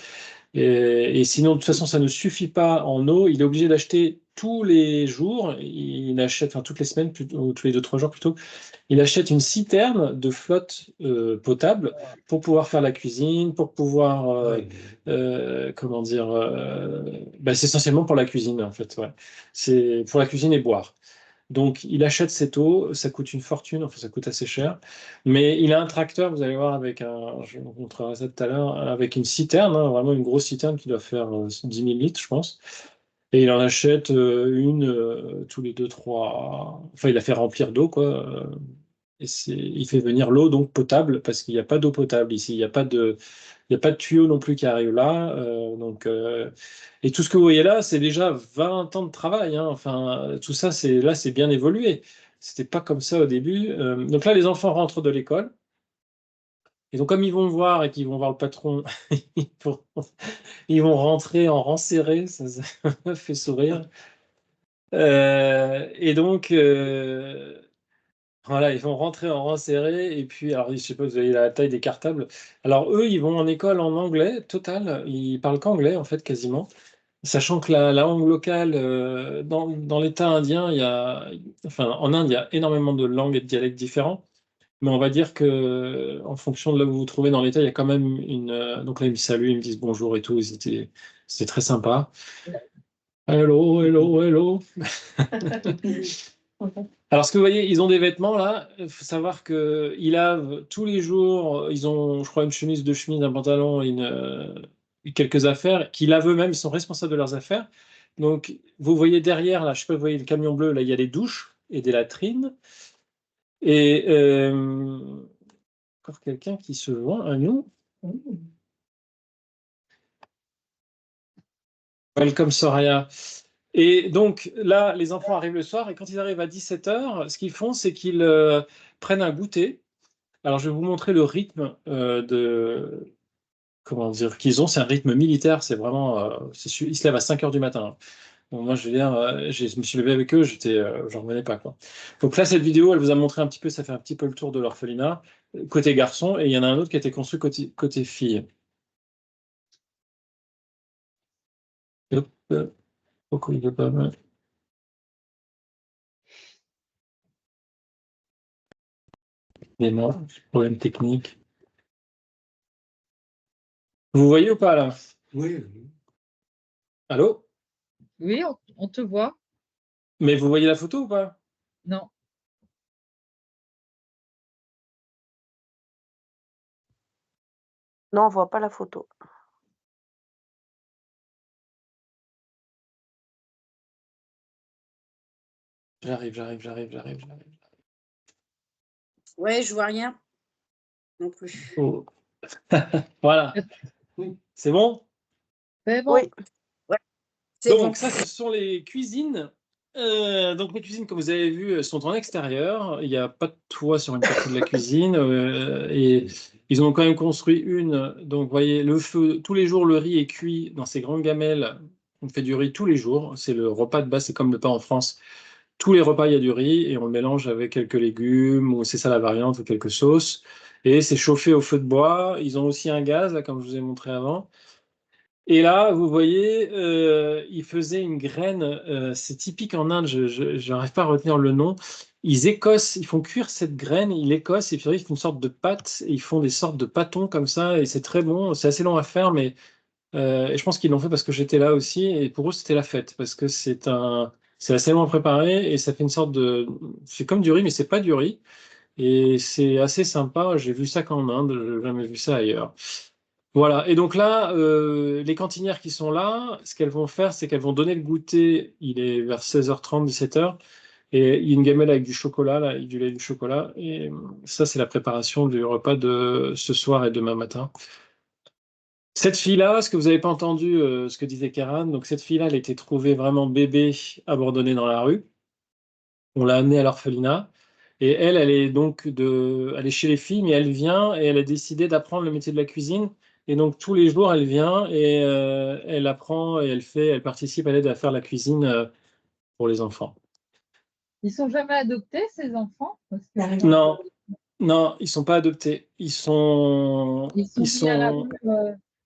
Et sinon, de toute façon, ça ne suffit pas en eau. Il est obligé d'acheter tous les jours, il achète, enfin toutes les semaines, ou tous les 2-3 jours plutôt, il achète une citerne de flotte potable pour pouvoir faire la cuisine, pour pouvoir, comment dire, c'est essentiellement pour la cuisine en fait. Ouais. C'est pour la cuisine et boire. Donc, il achète cette eau, ça coûte une fortune, enfin, ça coûte assez cher. Mais il a un tracteur, vous allez voir, je vous montrerai ça tout à l'heure, avec une citerne, hein, vraiment une grosse citerne qui doit faire 10 000 litres, je pense. Et il en achète une tous les 2-3. Enfin, il la fait remplir d'eau, quoi. Il fait venir l'eau, donc potable, parce qu'il n'y a pas d'eau potable ici. Il n'y a pas de tuyau non plus qui arrive là. Et tout ce que vous voyez là, c'est déjà 20 ans de travail, hein. Enfin, tout ça, c'est bien évolué. C'était pas comme ça au début. Donc là, les enfants rentrent de l'école. Et donc, comme ils vont me voir et qu'ils vont voir le patron, ils vont, ils vont rentrer en rang serré. Ça me fait sourire. Et donc, voilà, ils vont rentrer en rang serré. Et puis, alors, je sais pas, vous avez la taille des cartables. Alors, eux, ils vont en école en anglais, total. Ils parlent qu'anglais, en fait, quasiment. Sachant que la langue locale, dans l'État indien, enfin, en Inde, il y a énormément de langues et de dialectes différents. Mais on va dire que, en fonction de là où vous vous trouvez dans l'État, il y a quand même une. Donc là, ils me saluent, ils me disent bonjour et tout. C'était très sympa. Hello, hello, hello. Alors, ce que vous voyez, ils ont des vêtements là. Il faut savoir qu'ils lavent tous les jours. Ils ont, je crois, une chemise, deux chemises, un pantalon, quelques affaires qu'ils lavent eux-mêmes. Ils sont responsables de leurs affaires. Donc, vous voyez derrière, là, je sais pas, vous voyez le camion bleu, là, il y a des douches et des latrines. Et encore quelqu'un qui se vend à nous. Welcome Soraya. Et donc là, les enfants arrivent le soir et quand ils arrivent à 17h, ce qu'ils font, c'est qu'ils prennent un goûter. Alors, je vais vous montrer le rythme comment dire, qu'ils ont. C'est un rythme militaire, c'est vraiment. Ils se lèvent à 5h du matin. Donc, moi, je veux dire, je me suis levé avec eux, j'en revenais pas, quoi. Donc là, cette vidéo, elle vous a montré un petit peu, ça fait un petit peu le tour de l'orphelinat, côté garçon, et il y en a un autre qui a été construit côté fille. Hop, pourquoi il veut pas mal. Mais non, problème technique. Vous voyez ou pas là? Oui. Allô? Oui, on te voit. Mais vous voyez la photo ou pas? Non. Non, on voit pas la photo. J'arrive. Ouais, je vois rien non plus. Oh. Voilà. C'est bon? C'est bon. Oui. C'est Donc bon. ça, ce sont les cuisines Donc mes cuisines, comme vous avez vu, sont en extérieur. Il n'y a pas de toit sur une partie de la cuisine. Et ils ont quand même construit une. Donc vous voyez, le feu, tous les jours, le riz est cuit dans ces grandes gamelles. On fait du riz tous les jours. C'est le repas de base, c'est comme le pain en France. Tous les repas, il y a du riz et on le mélange avec quelques légumes, ou c'est ça la variante, ou quelques sauces. Et c'est chauffé au feu de bois. Ils ont aussi un gaz, là, comme je vous ai montré avant. Et là, vous voyez, ils faisaient une graine, c'est typique en Inde, je n'arrive pas à retenir le nom. Ils écossent, ils font cuire cette graine, ils l'écossent, et puis ils font une sorte de pâte, et ils font des sortes de pâtons comme ça, et c'est très bon, c'est assez long à faire, mais et je pense qu'ils l'ont fait parce que j'étais là aussi, et pour eux, c'était la fête, parce que c'est assez long à préparer, et ça fait une sorte de, c'est comme du riz, mais c'est pas du riz, et c'est assez sympa, j'ai vu ça qu'en Inde, je n'ai jamais vu ça ailleurs. Voilà, et donc là, les cantinières qui sont là, ce qu'elles vont faire, c'est qu'elles vont donner le goûter, il est vers 16h30, 17h, et il y a une gamelle avec du chocolat, là, avec du lait et du chocolat, et ça, c'est la préparation du repas de ce soir et demain matin. Cette fille-là, ce que vous n'avez pas entendu, ce que disait Kéran, donc cette fille-là, elle a été trouvée vraiment bébé, abandonnée dans la rue. On l'a amenée à l'orphelinat. Et elle, elle est chez les filles, mais elle vient et elle a décidé d'apprendre le métier de la cuisine. Et donc tous les jours, elle vient et elle apprend et elle participe à l'aide à faire la cuisine pour les enfants. Ils sont jamais adoptés, ces enfants? Parce que Non, non, ils sont pas adoptés. ils sont mis à la rue,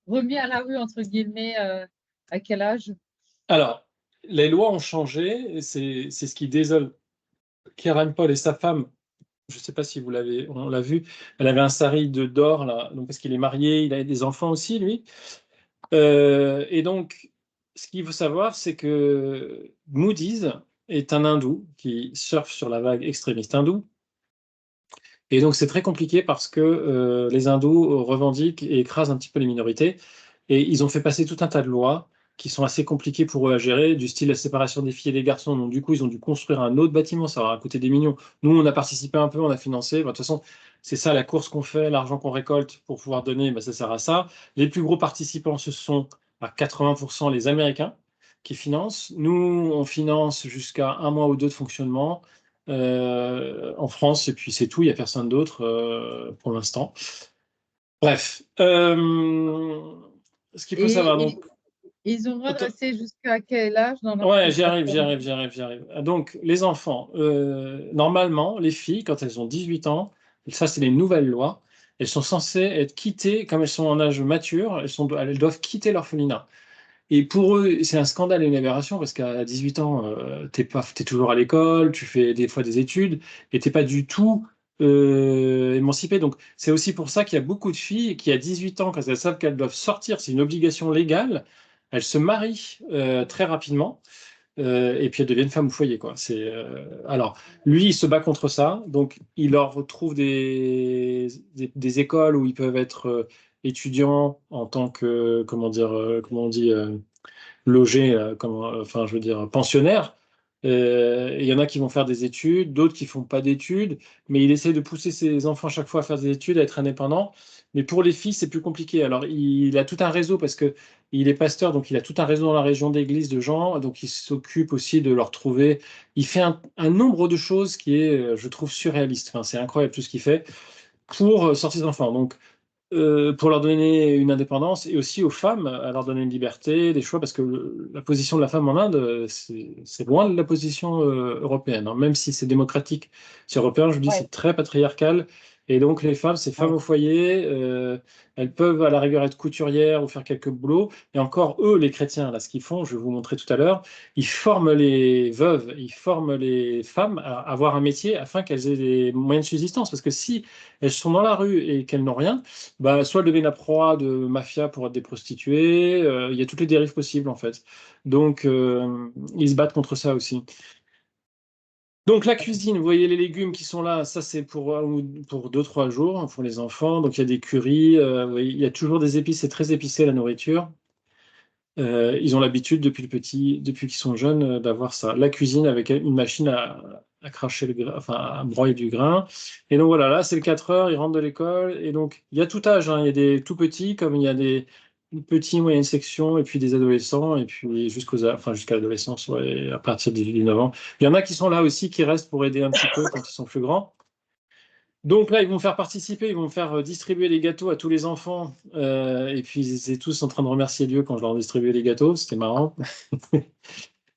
remis à la rue, entre guillemets, à quel âge? Alors, les lois ont changé. Et c'est ce qui désole Kieran Paul et sa femme. Je ne sais pas si on l'a vu. Elle avait un sari de d'or là, donc parce qu'il est marié, il a des enfants aussi lui. Et donc, ce qu'il faut savoir, c'est que Moody's est un hindou qui surfe sur la vague extrémiste hindoue. Et donc, c'est très compliqué parce que les hindous revendiquent et écrasent un petit peu les minorités. Et ils ont fait passer tout un tas de lois qui sont assez compliquées pour eux à gérer, du style la séparation des filles et des garçons. Donc, du coup, ils ont dû construire un autre bâtiment. Ça leur a coûté des millions. Nous, on a participé un peu, on a financé. Bah, de toute façon, c'est ça la course qu'on fait, l'argent qu'on récolte pour pouvoir donner, bah, ça sert à ça. Les plus gros participants, ce sont à 80% les Américains qui financent. Nous, on finance jusqu'à un mois ou deux de fonctionnement en France, et puis c'est tout, il n'y a personne d'autre pour l'instant. Bref, ce qu'il faut savoir. Donc, ils ont redressé jusqu'à quel âge dans leur ouais, j'y arrive. Donc, les enfants, normalement, les filles, quand elles ont 18 ans, ça c'est les nouvelles lois, elles sont censées être quittées, comme elles sont en âge mature, elles doivent quitter l'orphelinat. Et pour eux, c'est un scandale et une aberration parce qu'à 18 ans, t'es toujours à l'école, tu fais des fois des études et t'es pas du tout émancipé. Donc, c'est aussi pour ça qu'il y a beaucoup de filles qui, à 18 ans, quand elles savent qu'elles doivent sortir, c'est une obligation légale, elles se marient très rapidement et puis elles deviennent femmes au foyer, quoi. Alors, lui, il se bat contre ça. Donc, il leur retrouve des écoles où ils peuvent être étudiants en tant que, comment dire, comment on dit, logés, enfin, je veux dire, pensionnaires. Il y en a qui vont faire des études, d'autres qui font pas d'études, mais il essaie de pousser ses enfants chaque fois à faire des études, à être indépendants. Mais pour les filles, c'est plus compliqué. Alors, il a tout un réseau parce que il est pasteur, donc il a tout un réseau dans la région d'église de gens, donc il s'occupe aussi de leur trouver. Il fait un nombre de choses qui est, je trouve, surréaliste. Enfin, c'est incroyable tout ce qu'il fait pour sortir ses enfants. Donc, pour leur donner une indépendance et aussi aux femmes, à leur donner une liberté, des choix, parce que la position de la femme en Inde, c'est loin de la position européenne, hein. Même si c'est démocratique, c'est européen, je vous dis, c'est très patriarcal. Et donc, les femmes, c'est femmes au foyer, elles peuvent à la rigueur être couturières ou faire quelques boulots. Et encore, eux, les chrétiens, là, ce qu'ils font, je vais vous montrer tout à l'heure, ils forment les veuves, ils forment les femmes à avoir un métier afin qu'elles aient des moyens de subsistance. Parce que si elles sont dans la rue et qu'elles n'ont rien, bah, soit elles deviennent la proie de mafia pour être des prostituées, il y a toutes les dérives possibles en fait. Donc ils se battent contre ça aussi. Donc la cuisine, vous voyez les légumes qui sont là, ça c'est pour 2-3 jours hein, pour les enfants. Donc il y a des currys, vous voyez, il y a toujours des épices, c'est très épicé la nourriture. Ils ont l'habitude depuis qu'ils sont jeunes, d'avoir ça. La cuisine avec une machine à cracher le grain, enfin à broyer du grain. Et donc voilà, là c'est le 4 heures, ils rentrent de l'école. Et donc il y a tout âge, hein. Il y a des tout petits comme il y a des une petite, moyenne section, et puis des adolescents, et puis jusqu'à l'adolescence, ouais, à partir de 19 ans. Il y en a qui sont là aussi, qui restent pour aider un petit peu quand ils sont plus grands. Donc là, ils vont faire participer, ils vont faire distribuer les gâteaux à tous les enfants. Et puis, ils étaient tous en train de remercier Dieu quand je leur distribuais les gâteaux. C'était marrant.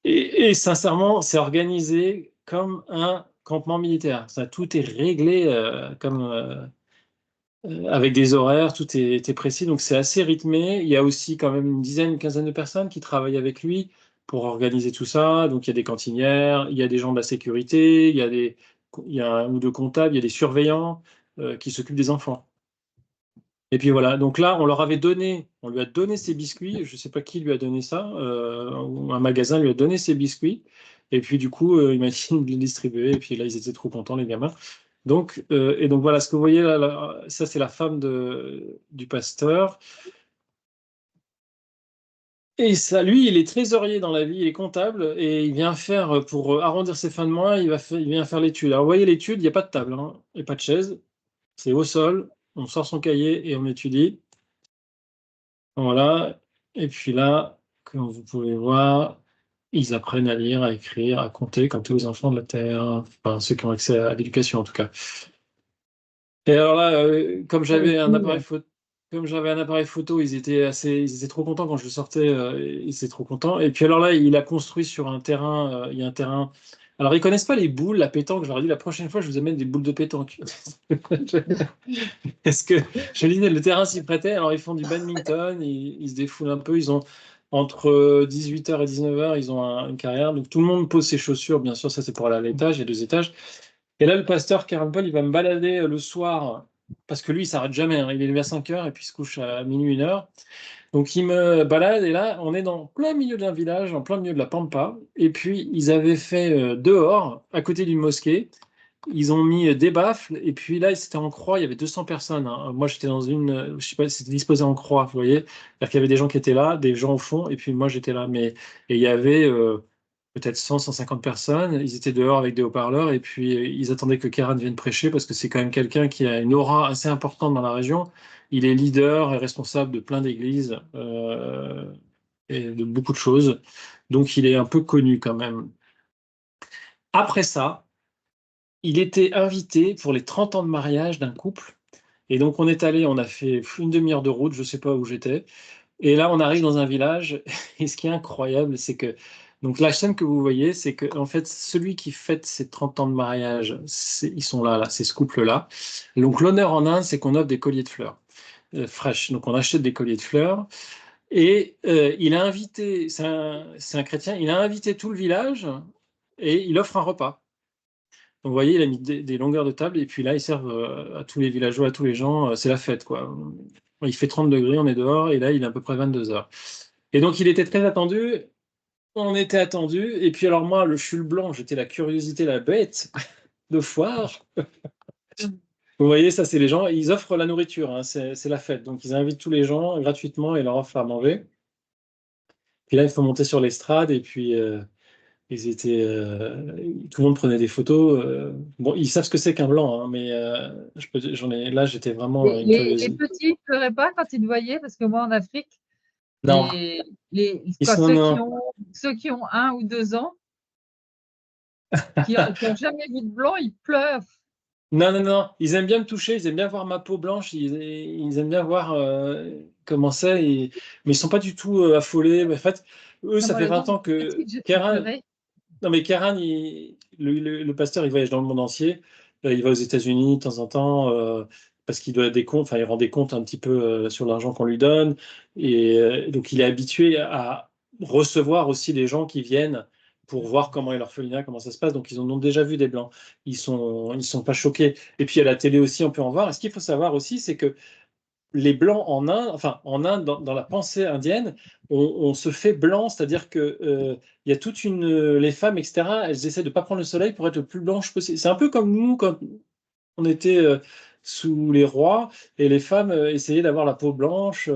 Et sincèrement, c'est organisé comme un campement militaire. Ça, tout est réglé avec des horaires, tout est précis. Donc, c'est assez rythmé. Il y a aussi quand même une quinzaine de personnes qui travaillent avec lui pour organiser tout ça. Donc, il y a des cantinières, il y a des gens de la sécurité, il y a un ou deux comptables, il y a des surveillants qui s'occupent des enfants. Et puis voilà, donc là, on lui a donné ses biscuits, je ne sais pas qui lui a donné ça, un magasin lui a donné ses biscuits, et puis du coup, il m'a dit de les distribuer, et puis là, ils étaient trop contents, les gamins. Donc, et donc voilà, ce que vous voyez là, ça c'est la femme du pasteur. Et ça, lui, il est trésorier dans la vie, il est comptable, et il vient faire, pour arrondir ses fins de mois, il vient faire l'étude. Alors, vous voyez l'étude, il n'y a pas de table, hein, et pas de chaise, c'est au sol, on sort son cahier et on étudie. Voilà. Et puis là, comme vous pouvez voir, ils apprennent à lire, à écrire, à compter, comme tous les enfants de la Terre, enfin ceux qui ont accès à l'éducation en tout cas. Et alors là, comme j'avais un appareil photo, ils étaient trop contents quand je le sortais, ils étaient trop contents. Et puis alors là, il a construit sur un terrain, il y a un terrain. Alors ils connaissent pas les boules, la pétanque. Je leur ai dit la prochaine fois, je vous amène des boules de pétanque. Est-ce que je disais, le terrain s'y prêtait, alors ils font du badminton, ils se défoulent un peu, ils ont entre 18h et 19h, ils ont une carrière, donc tout le monde pose ses chaussures, bien sûr, ça c'est pour aller à l'étage, il y a 2 étages. Et là, le pasteur Karen Paul, il va me balader le soir, parce que lui, il s'arrête jamais, hein. Il est levé à 5h et puis il se couche à minuit, 1h. Donc il me balade, et là, on est dans plein milieu d'un village, en plein milieu de la Pampa, et puis ils avaient fait dehors, à côté d'une mosquée, ils ont mis des baffles, et puis là, c'était en croix, il y avait 200 personnes, hein. Moi, j'étais dans je sais pas, c'était disposé en croix, vous voyez. C'est-à-dire qu'il y avait des gens qui étaient là, des gens au fond, et puis moi, j'étais là. Et il y avait peut-être 100, 150 personnes, ils étaient dehors avec des haut-parleurs, et puis ils attendaient que Karen vienne prêcher, parce que c'est quand même quelqu'un qui a une aura assez importante dans la région. Il est leader et responsable de plein d'églises, et de beaucoup de choses. Donc, il est un peu connu quand même. Après ça, il était invité pour les 30 ans de mariage d'un couple. Et donc, on est allé, on a fait une demi-heure de route, je ne sais pas où j'étais. Et là, on arrive dans un village. Et ce qui est incroyable, c'est que donc la scène que vous voyez, c'est que en fait, celui qui fête ses 30 ans de mariage, ils sont là, c'est ce couple-là. Donc, l'honneur en Inde, c'est qu'on offre des colliers de fleurs fraîches. Donc, on achète des colliers de fleurs. Et il a invité, c'est un chrétien, il a invité tout le village et il offre un repas. Donc, vous voyez, il a mis des longueurs de table, et puis là, ils servent à tous les villageois, à tous les gens. C'est la fête, quoi. Il fait 30 degrés, on est dehors, et là, il est à peu près 22 heures. Et donc, il était très attendu. On était attendu. Et puis, alors, moi, je suis le blanc, j'étais la curiosité, la bête de foire. Vous voyez, ça, c'est les gens. Ils offrent la nourriture, hein, c'est la fête. Donc, ils invitent tous les gens gratuitement et leur offrent à manger. Puis là, il faut monter sur l'estrade, et puis. Ils étaient, tout le monde prenait des photos. Bon, ils savent ce que c'est qu'un blanc, hein, mais là, j'étais vraiment une curieuse. Les petits ne pleuraient pas quand ils te voyaient, parce que moi, en Afrique, Non, ceux qui ont 1 ou 2 ans, qui n'ont jamais vu de blanc, ils pleurent. non, non, non. Ils aiment bien me toucher, ils aiment bien voir ma peau blanche, ils aiment bien voir comment c'est, mais ils ne sont pas du tout affolés. En fait, eux, ça fait 20 ans que Karen. Non, mais Karen, le pasteur, il voyage dans le monde entier. Il va aux États-Unis de temps en temps parce qu'il doit des comptes, enfin, il rend des comptes un petit peu sur l'argent qu'on lui donne. Et donc, il est habitué à recevoir aussi des gens qui viennent pour voir comment est l'orphelinat, comment ça se passe. Donc, ils en ont déjà vu des blancs. Ils sont pas choqués. Et puis, à la télé aussi, on peut en voir. Et ce qu'il faut savoir aussi, c'est que les blancs en Inde, dans la pensée indienne, on se fait blanc, c'est-à-dire que il y a les femmes, etc., elles essaient de ne pas prendre le soleil pour être le plus blanche possible. C'est un peu comme nous quand on était sous les rois, et les femmes essayaient d'avoir la peau blanche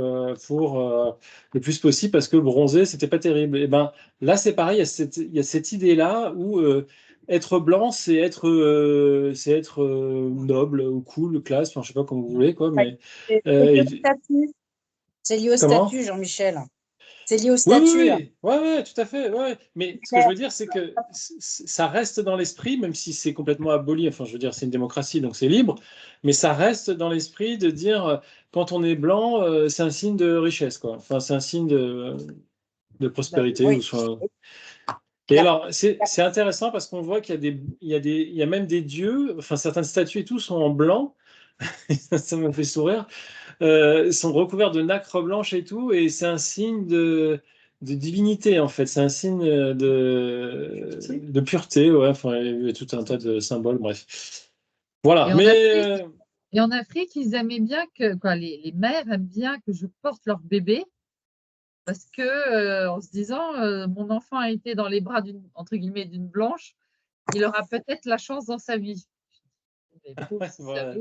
pour le plus possible, parce que bronzer, c'était pas terrible. Et ben là, c'est pareil, il y a cette idée-là où être blanc, c'est être noble ou cool, classe, enfin, je sais pas comment vous voulez, quoi, mais C'est petit à petit. C'est lié au Comment? statut, Jean-Michel. C'est lié au Oui, statut, là. oui, oui, ouais, ouais, tout à fait. Ouais. Mais ce que je veux dire, c'est que ça reste dans l'esprit, même si c'est complètement aboli. Enfin, je veux dire, c'est une démocratie, donc c'est libre. Mais ça reste dans l'esprit de dire, quand on est blanc, c'est un signe de richesse, quoi. Enfin, c'est un signe de prospérité. Oui. Et alors, c'est intéressant parce qu'on voit qu'il y a il y a même des dieux. Enfin, certaines statues et tout sont en blanc. Ça me fait sourire. Sont recouverts de nacre blanche et tout, et c'est un signe de divinité en fait, c'est un signe de pureté, ouais, enfin, il y a tout un tas de symboles, bref. Voilà, Et en mais Afrique, et en Afrique, ils aimaient bien que, quoi, les mères aiment bien que je porte leur bébé parce que, en se disant, mon enfant a été dans les bras entre guillemets, d'une blanche, il aura peut-être la chance dans sa vie. Mais pauvre, s'ils voilà.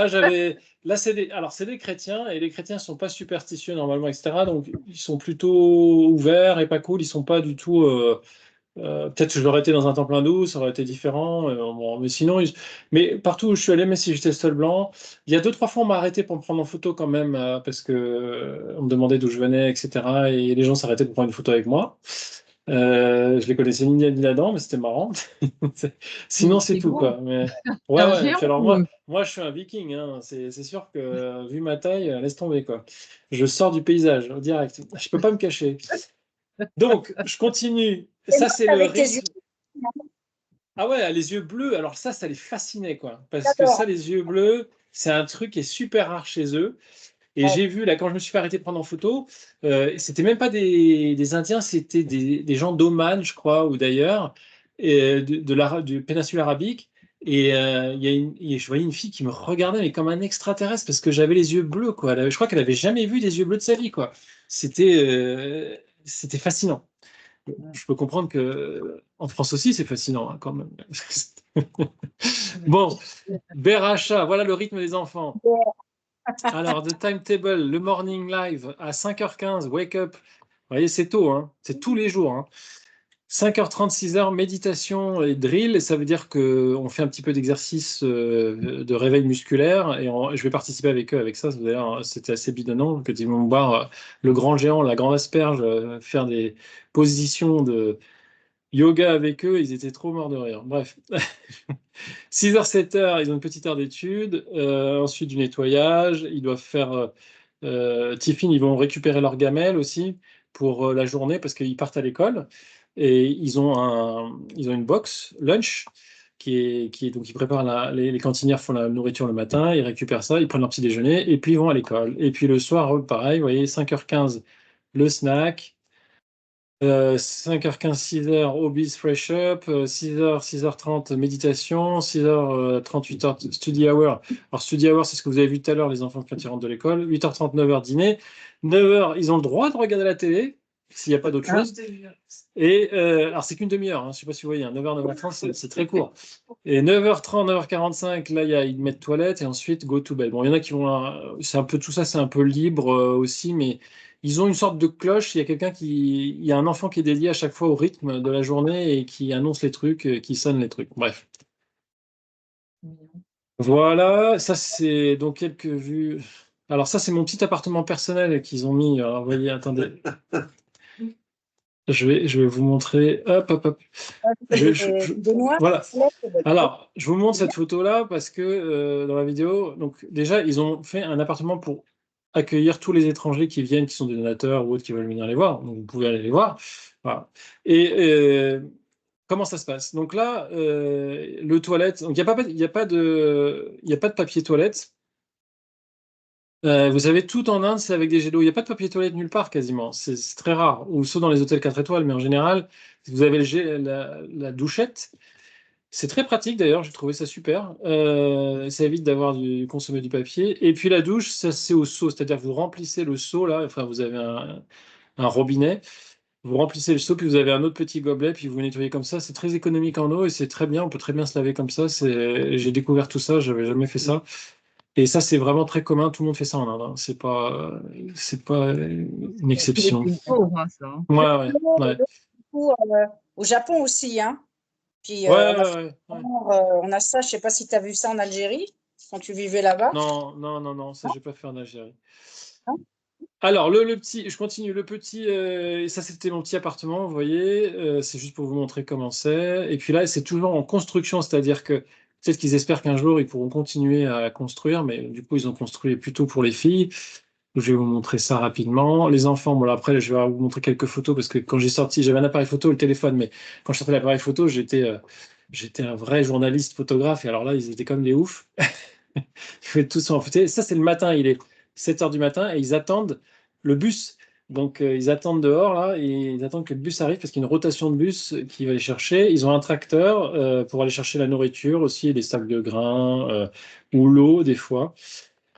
savaient. Là alors c'est des chrétiens, et les chrétiens sont pas superstitieux normalement, etc. Donc ils sont plutôt ouverts et pas cool, ils sont pas du tout. Peut-être que je l'aurais été dans un temple hindou, ça aurait été différent. Bon, mais sinon, mais partout où je suis allé, même si j'étais seul blanc, il y a deux, trois fois, on m'a arrêté pour me prendre en photo quand même, parce que on me demandait d'où je venais, etc. Et les gens s'arrêtaient pour prendre une photo avec moi. Je les connaissais ni là ni là-dedans, mais c'était marrant. Sinon, c'est C'est tout, grand. quoi. Mais C'est ouais, un ouais. géant Puis alors ou, moi, je suis un Viking, hein. C'est sûr que vu ma taille, laisse tomber, quoi. Je sors du paysage direct. Je peux pas me cacher. Donc, je continue. C'est Ça, moche c'est le avec tes yeux. rythme. Ah ouais, les yeux bleus, alors ça les fascinait, quoi. Parce que J'adore. ça, les yeux bleus, c'est un truc qui est super rare chez eux. Et Ouais. j'ai vu, là, quand je me suis fait arrêter de prendre en photo, c'était même pas des Indiens, c'était des gens d'Oman, je crois, ou d'ailleurs, du péninsule arabique. Et je voyais une fille qui me regardait, mais comme un extraterrestre, parce que j'avais les yeux bleus, quoi. Je crois qu'elle avait jamais vu des yeux bleus de sa vie, quoi. C'était fascinant. Je peux comprendre que en France aussi, c'est fascinant, hein, quand même. Bon, Beracha, voilà le rythme des enfants. Alors, the timetable, le morning live à 5h15, wake up. Vous voyez, c'est tôt, hein, c'est tous les jours, hein. 5h30, 6h, méditation et drill. Et ça veut dire qu'on fait un petit peu d'exercice de réveil musculaire. Et je vais participer avec eux avec ça. D'ailleurs, c'était assez bidonnant que ils vont voir le grand géant, la grande asperge, faire des positions de yoga avec eux. Ils étaient trop morts de rire. Bref. 6h, 7h, ils ont une petite heure d'études, ensuite du nettoyage, ils doivent faire tiffin, ils vont récupérer leur gamelle aussi pour la journée parce qu'ils partent à l'école et ils ont une box lunch donc ils préparent les cantinières font la nourriture le matin, ils récupèrent ça, ils prennent leur petit déjeuner et puis ils vont à l'école. Et puis le soir, pareil, vous voyez, 5h15, le snack. 5h15, 6h, Hobbies Fresh Up, 6h, 6h30, méditation, 6h30, 8h, Study Hour. Alors, Study Hour, c'est ce que vous avez vu tout à l'heure, les enfants quand ils rentrent de l'école. 8h30, 9h, dîner. 9h, ils ont le droit de regarder la télé, s'il n'y a pas d'autre chose. Et, alors, c'est qu'une demi-heure, hein, je ne sais pas si vous voyez, 9h, 9h30, c'est très court. Et 9h30, 9h45, là, ils mettent toilette et ensuite go to bed. Bon, il y en a qui vont. C'est un peu tout ça, c'est un peu libre aussi, mais ils ont une sorte de cloche. Il y a un enfant qui est dédié à chaque fois au rythme de la journée et qui annonce les trucs, qui sonne les trucs. Bref. Voilà, ça c'est donc quelques vues. Alors, ça, c'est mon petit appartement personnel qu'ils ont mis. Alors, vous voyez, attendez. Je vais vous montrer. Hop, hop, hop. Des noirs. Voilà. Alors, je vous montre cette photo-là parce que dans la vidéo, donc déjà, ils ont fait un appartement pour accueillir tous les étrangers qui viennent, qui sont des donateurs ou autres qui veulent venir les voir. Donc, vous pouvez aller les voir. Voilà. Et comment ça se passe? Donc là, le toilette, donc il y a pas de papier toilette. Vous avez tout en Inde, c'est avec des jets d'eau. Il n'y a pas de papier toilette nulle part quasiment. C'est très rare. Ou sauf dans les hôtels 4 étoiles, mais en général, vous avez la douchette. C'est très pratique d'ailleurs, j'ai trouvé ça super. Ça évite d'avoir consommer du papier. Et puis la douche, ça c'est au seau, c'est-à-dire que vous remplissez le seau là, enfin vous avez un robinet, vous remplissez le seau, puis vous avez un autre petit gobelet, puis vous nettoyez comme ça. C'est très économique en eau et c'est très bien, on peut très bien se laver comme ça. J'ai découvert tout ça, j'avais jamais fait ça. Et ça, c'est vraiment très commun, tout le monde fait ça en Inde, hein. C'est pas une C'est exception. les pauvres, hein, ça. Hein. Ouais, ouais, ouais. Au Japon aussi, hein. Puis Ouais, on a ouais, ouais, ouais. on a ça, je sais pas si tu as vu ça en Algérie, quand tu vivais là-bas. Non, non, non, non, ça, j'ai pas fait en Algérie. Hein. Alors, le petit, je continue. Le petit, ça c'était mon petit appartement, vous voyez. C'est juste pour vous montrer comment c'est. Et puis là, c'est toujours en construction, c'est-à-dire que peut-être qu'ils espèrent qu'un jour ils pourront continuer à construire, mais du coup, ils ont construit plutôt pour les filles. Je vais vous montrer ça rapidement. Les enfants, bon, là, après, je vais vous montrer quelques photos parce que quand j'ai sorti, j'avais un appareil photo, le téléphone, mais quand je sortais l'appareil photo, j'étais un vrai journaliste photographe. Et alors là, ils étaient comme des oufs. Ils faisaient tout en photo. Ça, c'est le matin, il est 7 heures du matin et ils attendent le bus. Donc, ils attendent dehors, là, et ils attendent que le bus arrive parce qu'il y a une rotation de bus qui va les chercher. Ils ont un tracteur pour aller chercher la nourriture aussi, des sacs de grains ou l'eau, des fois.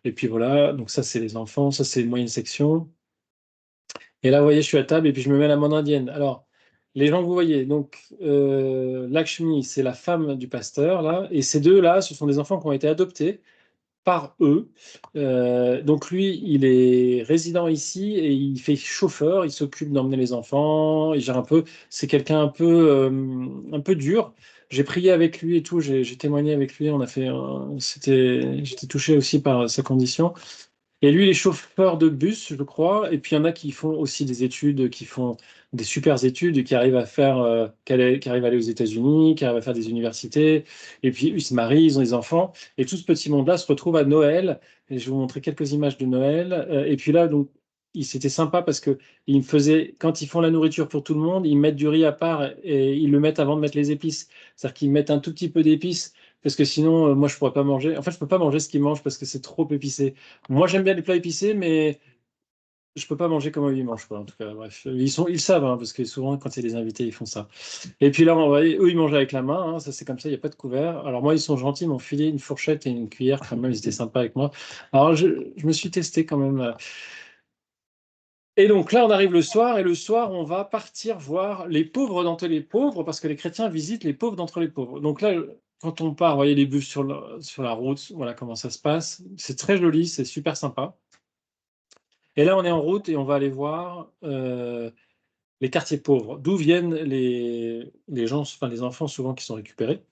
Et puis voilà, donc ça, c'est les enfants, ça, c'est une moyenne section. Et là, vous voyez, je suis à table et puis je me mets la main indienne. Alors, les gens que vous voyez, donc Lakshmi, c'est la femme du pasteur, là, et ces deux-là, ce sont des enfants qui ont été adoptés par eux. Donc lui, il est résident ici et il fait chauffeur, il s'occupe d'emmener les enfants, il gère un peu. C'est quelqu'un un peu dur. J'ai prié avec lui et tout, j'ai témoigné avec lui. On a fait, j'étais touché aussi par sa condition. Et lui, il est chauffeur de bus, je crois. Et puis, il y en a qui font aussi des études, qui font des super études, qui arrivent à faire, qui arrivent à aller aux États-Unis, qui arrivent à faire des universités. Et puis, ils se marient, ils ont des enfants. Et tout ce petit monde-là se retrouve à Noël. Et je vais vous montrer quelques images de Noël. Et puis là, donc, c'était sympa parce que ils me faisaient, quand ils font la nourriture pour tout le monde, ils mettent du riz à part et ils le mettent avant de mettre les épices. C'est-à-dire qu'ils mettent un tout petit peu d'épices parce que sinon, moi, je pourrais pas manger. En fait, je peux pas manger ce qu'ils mangent parce que c'est trop épicé. Moi, j'aime bien les plats épicés, mais je peux pas manger comme eux, ils mangent, quoi. En tout cas, bref. Ils savent, hein, parce que souvent, quand il y a des invités, ils font ça. Et puis là, on va, eux, ils mangent avec la main, hein, ça, c'est comme ça, il n'y a pas de couvert. Alors moi, ils sont gentils, ils m'ont filé une fourchette et une cuillère, quand même, ils étaient sympas avec moi. Alors, je me suis testé quand même. Et donc là, on arrive le soir, et le soir, on va partir voir les pauvres d'entre les pauvres, parce que les chrétiens visitent les pauvres d'entre les pauvres. Donc là, quand on part, vous voyez les bus sur la route, voilà comment ça se passe. C'est très joli, c'est super sympa. Et là, on est en route et on va aller voir les quartiers pauvres, d'où viennent les gens, enfin les enfants souvent qui sont récupérés.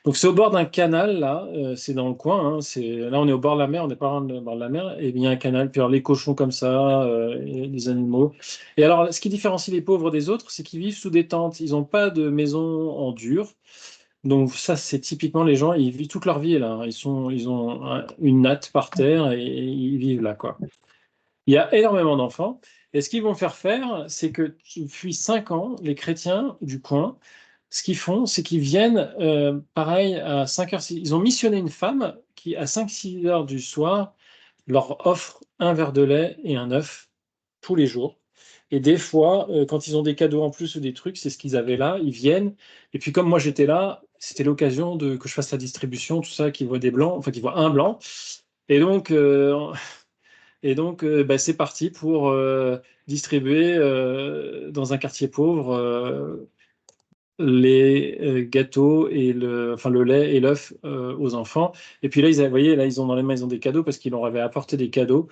Donc c'est au bord d'un canal, là, c'est dans le coin, hein, là on est au bord de la mer, on n'est pas loin bord de la mer, et il y a un canal, puis alors les cochons comme ça, et les animaux. Et alors, ce qui différencie les pauvres des autres, c'est qu'ils vivent sous des tentes, ils n'ont pas de maison en dur. Donc ça, c'est typiquement les gens, ils vivent toute leur vie là, hein. Ils ont une natte par terre et ils vivent là, quoi. Il y a énormément d'enfants. Et ce qu'ils vont faire, c'est que depuis 5 ans, les chrétiens du coin, ce qu'ils font, c'est qu'ils viennent, pareil, à 5 heures. Ils ont missionné une femme qui, à 5-6 heures du soir, leur offre un verre de lait et un œuf tous les jours. Et des fois, quand ils ont des cadeaux en plus ou des trucs, c'est ce qu'ils avaient là, ils viennent. Et puis comme moi j'étais là, c'était l'occasion que je fasse la distribution, tout ça, qu'ils voient des blancs, enfin qu'ils voient un blanc. Et donc, bah, c'est parti pour distribuer dans un quartier pauvre les gâteaux et enfin, le lait et l'œuf aux enfants. Et puis là, vous voyez, là, ils ont dans les mains, ils ont des cadeaux parce qu'ils leur avaient apporté des cadeaux.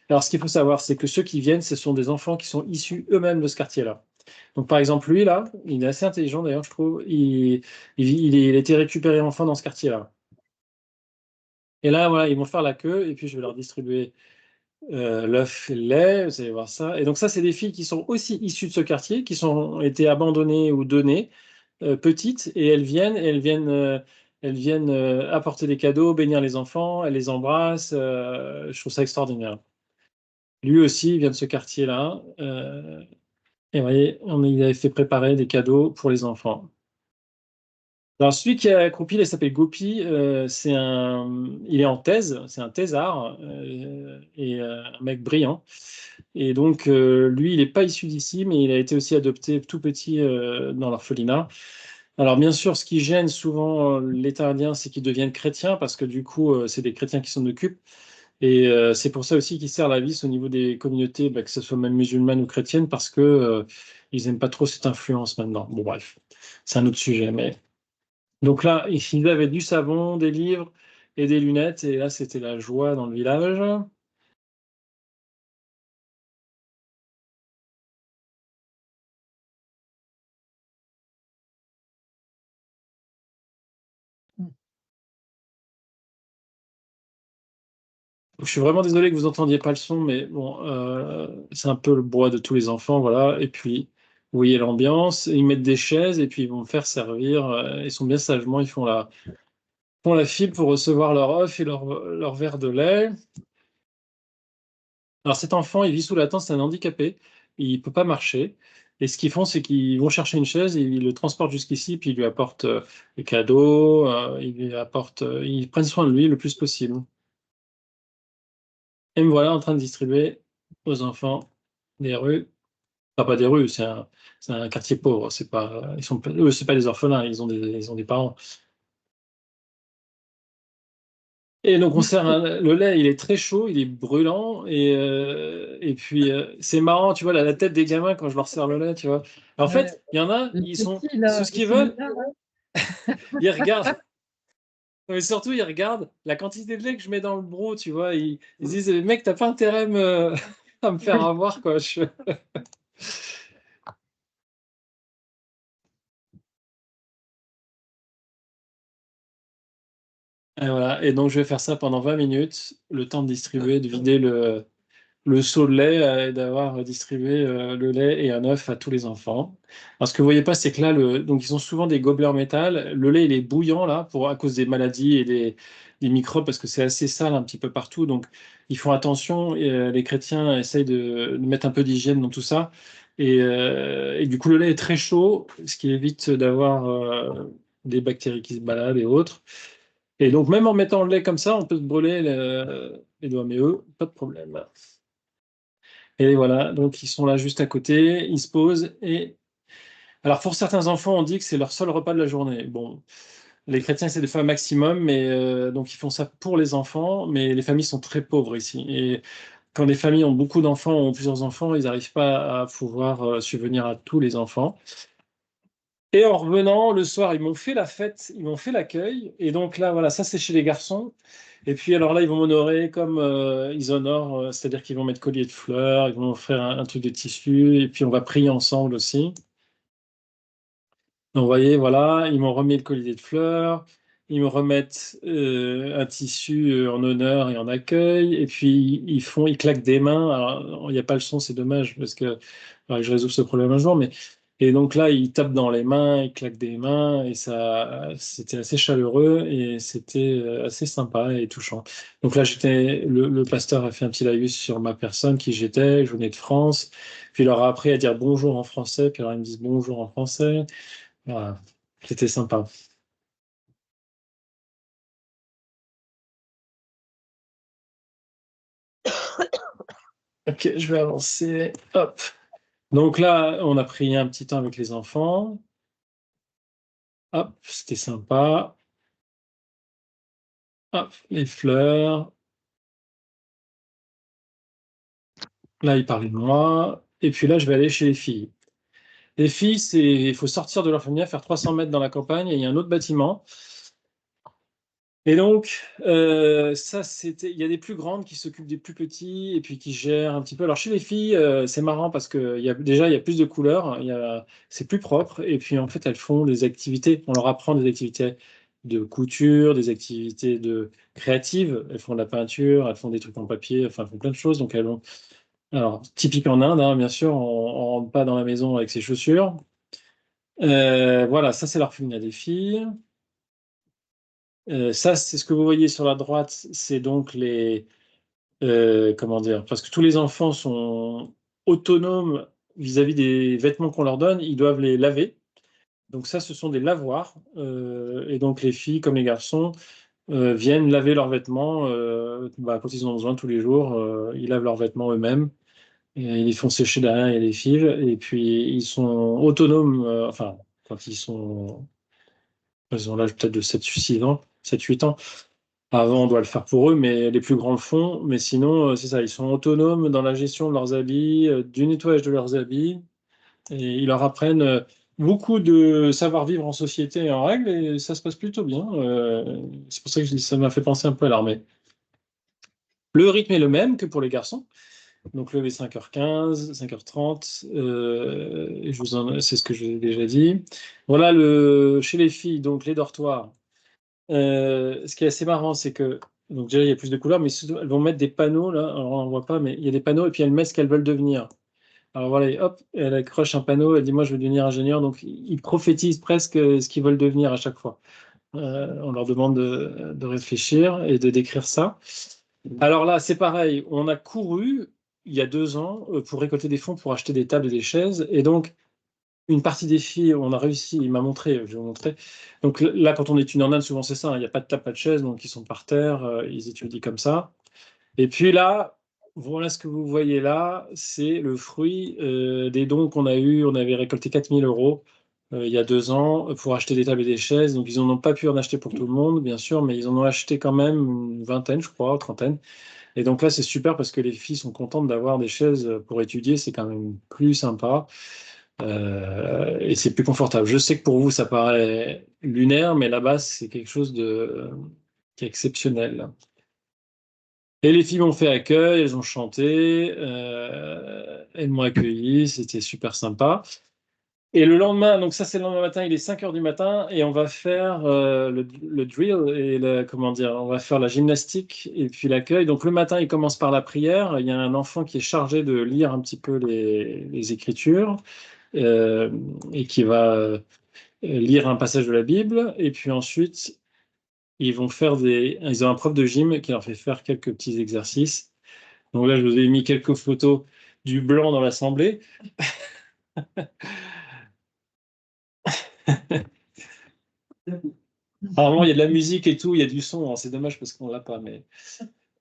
Alors, ce qu'il faut savoir, c'est que ceux qui viennent, ce sont des enfants qui sont issus eux-mêmes de ce quartier-là. Donc, par exemple, lui, là, il est assez intelligent d'ailleurs, je trouve. Il a été récupéré enfant dans ce quartier-là. Et là, voilà, ils vont faire la queue et puis je vais leur distribuer l'œuf et le lait, vous allez voir ça. Et donc ça, c'est des filles qui sont aussi issues de ce quartier, qui sont été abandonnées ou données, petites, et elles viennent apporter des cadeaux, bénir les enfants, elles les embrassent. Je trouve ça extraordinaire. Lui aussi, il vient de ce quartier-là. Et vous voyez, il avait fait préparer des cadeaux pour les enfants. Alors, celui qui a accroupi, il s'appelle Gopi. Il est en thèse, c'est un thésard et un mec brillant. Et donc, lui, il n'est pas issu d'ici, mais il a été aussi adopté tout petit dans l'orphelinat. Alors, bien sûr, ce qui gêne souvent l'État indien, c'est qu'ils deviennent chrétiens, parce que du coup, c'est des chrétiens qui s'en occupent. Et c'est pour ça aussi qu'ils serrent la vis au niveau des communautés, bah, que ce soit même musulmanes ou chrétiennes, parce que ils n'aiment pas trop cette influence maintenant. Bon, bref, c'est un autre sujet, mais. Donc là, il avait du savon, des livres et des lunettes. Et là, c'était la joie dans le village. Je suis vraiment désolé que vous n'entendiez pas le son, mais bon, c'est un peu le bois de tous les enfants, voilà. Et puis, vous voyez l'ambiance, ils mettent des chaises et puis ils vont faire servir. Ils sont bien sagement, ils font la file pour recevoir leur œuf et leur verre de lait. Alors cet enfant, il vit sous la tente, c'est un handicapé, il peut pas marcher. Et ce qu'ils font, c'est qu'ils vont chercher une chaise, et ils le transportent jusqu'ici, puis ils lui apportent des cadeaux, ils prennent soin de lui le plus possible. Et me voilà en train de distribuer aux enfants des rues. Enfin, pas des rues, c'est un quartier pauvre. C'est pas, eux, c'est pas des orphelins, ils ont des parents. Et donc, on sert le lait, il est très chaud, il est brûlant. Et puis, c'est marrant, tu vois, la tête des gamins quand je leur sers le lait, tu vois. En Ouais. fait, il y en a, Les ils sont, petits, là, tout ce ils qu'ils sont veulent, mignons, ouais. ils regardent. Mais surtout, ils regardent la quantité de lait que je mets dans le broc, tu vois. Ils disent, mec, t'as pas intérêt à me faire avoir, quoi. Et voilà. Et donc, je vais faire ça pendant 20 minutes, le temps de distribuer, de vider le seau de lait et d'avoir distribué le lait et un œuf à tous les enfants. Alors, ce que vous voyez pas, c'est que là, donc ils ont souvent des gobelets en métal. Le lait, il est bouillant là, à cause des maladies et des microbes, parce que c'est assez sale un petit peu partout. Donc, ils font attention. Et, les chrétiens essayent de mettre un peu d'hygiène dans tout ça. Et du coup, le lait est très chaud, ce qui évite d'avoir des bactéries qui se baladent et autres. Et donc, même en mettant le lait comme ça, on peut se brûler les doigts, mais eux, pas de problème. Et voilà, donc ils sont là juste à côté, ils se posent. Et alors, pour certains enfants, on dit que c'est leur seul repas de la journée. Bon, les chrétiens, c'est des fois un maximum, mais donc ils font ça pour les enfants, mais les familles sont très pauvres ici. Et quand les familles ont beaucoup d'enfants, ont plusieurs enfants, ils n'arrivent pas à pouvoir subvenir à tous les enfants. Et en revenant, le soir, ils m'ont fait la fête, ils m'ont fait l'accueil. Et donc là, voilà, ça c'est chez les garçons. Et puis alors là, ils vont m'honorer comme ils honorent, c'est-à-dire qu'ils vont mettre collier de fleurs, ils vont offrir un truc de tissu, et puis on va prier ensemble aussi. Donc vous voyez, voilà, ils m'ont remis le collier de fleurs, ils me remettent un tissu en honneur et en accueil, et puis ils claquent des mains. Alors il n'y a pas le son, c'est dommage, parce que faudrait que je résolve ce problème un jour, mais et donc là, ils tapent dans les mains, ils claquent des mains, et ça, c'était assez chaleureux et c'était assez sympa et touchant. Donc là, le pasteur a fait un petit laïus sur ma personne, qui j'étais, je venais de France, puis il leur a appris à dire bonjour en français, puis alors ils me disent bonjour en français. Voilà, c'était sympa. Ok, je vais avancer. Hop. Donc là, on a pris un petit temps avec les enfants. Hop, c'était sympa. Hop, les fleurs. Là, il parlait de moi. Et puis là, je vais aller chez les filles. Les filles, il faut sortir de leur famille, faire 300 mètres dans la campagne, et il y a un autre bâtiment. Et donc, il y a des plus grandes qui s'occupent des plus petits et puis qui gèrent un petit peu. Alors, chez les filles, c'est marrant parce que déjà, il y a plus de couleurs, c'est plus propre. Et puis, en fait, elles font des activités. On leur apprend des activités de couture, des activités créatives. Elles font de la peinture, elles font des trucs en papier, enfin, elles font plein de choses. Donc, alors, typique en Inde, hein, bien sûr, on ne rentre pas dans la maison avec ses chaussures. Voilà, ça, c'est leur féminin des filles. Ça, c'est ce que vous voyez sur la droite, c'est donc comment dire, parce que tous les enfants sont autonomes vis-à-vis des vêtements qu'on leur donne, ils doivent les laver. Donc ça, ce sont des lavoirs. Et donc les filles comme les garçons viennent laver leurs vêtements quand ils en ont besoin tous les jours. Ils lavent leurs vêtements eux-mêmes. Et ils les font sécher derrière, il y a les fives. Et puis ils sont autonomes, enfin, quand ils ont l'âge peut-être de 7 ans, 7 8 ans. Avant, on doit le faire pour eux, mais les plus grands le font. Mais sinon, c'est ça, ils sont autonomes dans la gestion de leurs habits, du nettoyage de leurs habits, et ils leur apprennent beaucoup de savoir-vivre en société et en règle, et ça se passe plutôt bien. C'est pour ça que je dis, ça m'a fait penser un peu à l'armée. Le rythme est le même que pour les garçons. Donc, lever 5h15, 5h30, et c'est ce que je vous ai déjà dit. Voilà, chez les filles, donc les dortoirs. Ce qui est assez marrant, c'est que Donc déjà, il y a plus de couleurs, mais surtout, elles vont mettre des panneaux, là, alors on ne voit pas, mais il y a des panneaux, et puis elles mettent ce qu'elles veulent devenir. Alors voilà, et hop, elle accroche un panneau, elle dit, moi, je veux devenir ingénieur, donc ils prophétisent presque ce qu'ils veulent devenir à chaque fois. On leur demande de réfléchir et de décrire ça. Alors là, c'est pareil, on a couru il y a 2 ans pour récolter des fonds pour acheter des tables et des chaises, et donc une partie des filles, on a réussi, il m'a montré, je vais vous montrer. Donc là, quand on étudie en Inde, souvent c'est ça, hein, il n'y a pas de table, pas de chaise, donc ils sont par terre, ils étudient comme ça. Et puis là, voilà ce que vous voyez là, c'est le fruit des dons qu'on a eus. On avait récolté 4 000 € il y a 2 ans pour acheter des tables et des chaises. Donc ils n'en ont pas pu en acheter pour tout le monde, bien sûr, mais ils en ont acheté quand même une vingtaine, je crois, trentaine. Et donc là, c'est super parce que les filles sont contentes d'avoir des chaises pour étudier, c'est quand même plus sympa. Et c'est plus confortable. Je sais que pour vous, ça paraît lunaire, mais là-bas, c'est quelque chose qui est exceptionnel. Et les filles m'ont fait accueil, elles ont chanté, elles m'ont accueilli, c'était super sympa. Et le lendemain, donc ça c'est le lendemain matin, il est 5 heures du matin, et on va faire le drill, et comment dire, on va faire la gymnastique et puis l'accueil. Donc le matin, il commence par la prière, il y a un enfant qui est chargé de lire un petit peu les Écritures, et qui va lire un passage de la Bible, et puis ensuite, ils ont un prof de gym qui leur fait faire quelques petits exercices. Donc là, je vous ai mis quelques photos du blanc dans l'assemblée. Normalement, il y a de la musique et tout, il y a du son, hein. C'est dommage parce qu'on l'a pas, mais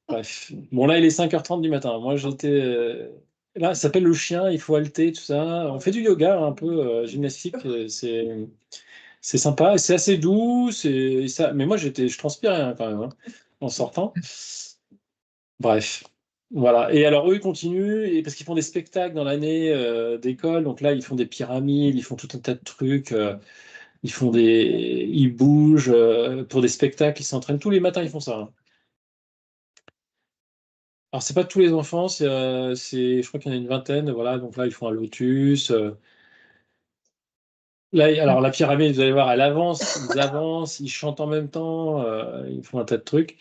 bref. Bon, là, il est 5h30 du matin. Moi, j'étais là, ça s'appelle le chien, il faut halter, tout ça. On fait du yoga, un peu gymnastique, c'est sympa, c'est assez doux, c'est ça. Mais moi, je transpirais hein, quand même hein, en sortant. Bref. Voilà. Et alors, eux, ils continuent, et parce qu'ils font des spectacles dans l'année d'école. Donc là, ils font des pyramides, ils font tout un tas de trucs. Ils bougent pour des spectacles, ils s'entraînent. Tous les matins, ils font ça, hein. Alors, c'est pas tous les enfants, je crois qu'il y en a une vingtaine. Voilà. Donc là, ils font un lotus. Là, alors, la pyramide, vous allez voir, ils avancent, ils chantent en même temps, ils font un tas de trucs.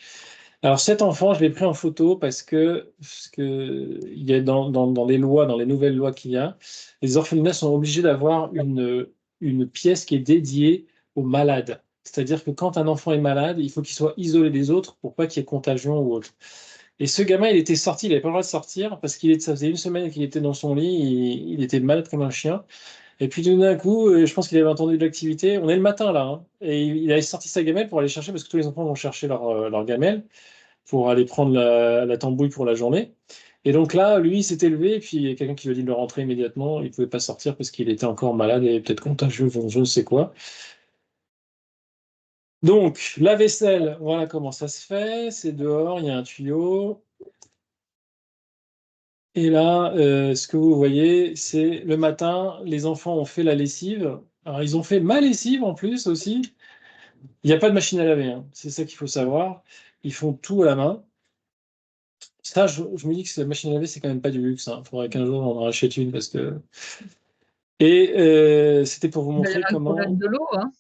Alors cet enfant, je l'ai pris en photo parce que il y a dans les lois, dans les nouvelles lois qu'il y a, les orphelinats sont obligés d'avoir une pièce qui est dédiée aux malades. C'est-à-dire que quand un enfant est malade, il faut qu'il soit isolé des autres pour pas qu'il y ait contagion ou autre. Et ce gamin, il était sorti, il n'avait pas le droit de sortir parce ça faisait une semaine qu'il était dans son lit, il était malade comme un chien. Et puis tout d'un coup, je pense qu'il avait entendu de l'activité. On est le matin là, hein, et il avait sorti sa gamelle pour aller chercher parce que tous les enfants vont chercher leur gamelle pour aller prendre la tambouille pour la journée. Et donc là, lui, il s'est élevé, et puis il y a quelqu'un qui lui a dit de le rentrer immédiatement. Il ne pouvait pas sortir parce qu'il était encore malade et peut-être contagieux, je ne sais quoi. Donc, la vaisselle, voilà comment ça se fait. C'est dehors, il y a un tuyau. Et là, ce que vous voyez, c'est le matin, les enfants ont fait la lessive. Alors, ils ont fait ma lessive en plus aussi. Il n'y a pas de machine à laver, hein. C'est ça qu'il faut savoir. Ils font tout à la main. Ça, je me dis que la machine à laver, c'est quand même pas du luxe, hein. Il faudrait qu'un jour on en rachète une parce que. Et c'était pour vous Il y montrer a le comment. problème de l'eau, hein.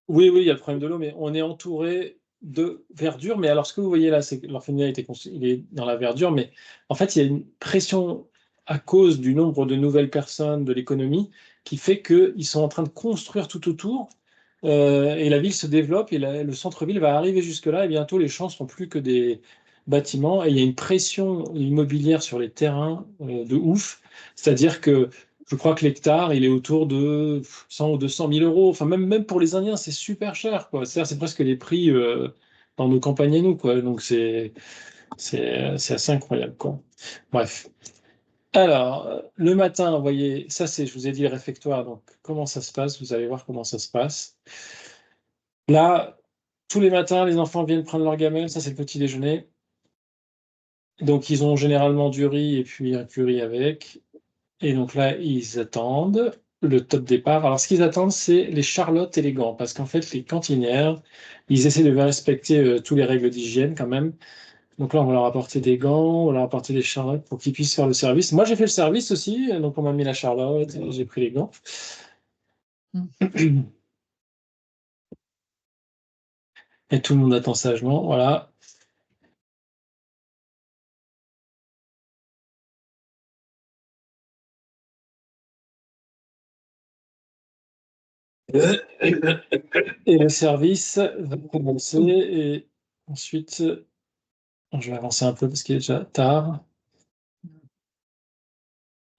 Oui, oui, il y a le problème de l'eau, mais on est entouré de verdure. Mais alors, ce que vous voyez là, c'est que l'orphelinat a été construit, il est dans la verdure, mais en fait, il y a une pression à cause du nombre de nouvelles personnes, de l'économie, qui fait qu'ils sont en train de construire tout autour. Et la ville se développe et le centre-ville va arriver jusque-là et bientôt les champs seront plus que des bâtiments et il y a une pression immobilière sur les terrains de ouf. C'est-à-dire que je crois que l'hectare, il est autour de 100 ou 200 000 euros. Enfin, même pour les Indiens, c'est super cher, quoi. C'est presque les prix dans nos campagnes à nous, quoi. Donc c'est assez incroyable, quoi. Bref. Alors, le matin, vous voyez, ça c'est, je vous ai dit, le réfectoire. Donc, comment ça se passe? Vous allez voir comment ça se passe. Là, tous les matins, les enfants viennent prendre leur gamelle, ça c'est le petit déjeuner. Donc ils ont généralement du riz et puis un curry avec. Et donc là, ils attendent le top départ. Alors ce qu'ils attendent, c'est les charlottes et les gants, parce qu'en fait, les cantinières, ils essaient de respecter toutes les règles d'hygiène quand même. Donc là, on va leur apporter des gants, on va leur apporter des charlottes pour qu'ils puissent faire le service. Moi, j'ai fait le service aussi, donc on m'a mis la charlotte, et j'ai pris les gants. Et tout le monde attend sagement, voilà. Et le service va commencer. Et ensuite, je vais avancer un peu parce qu'il est déjà tard.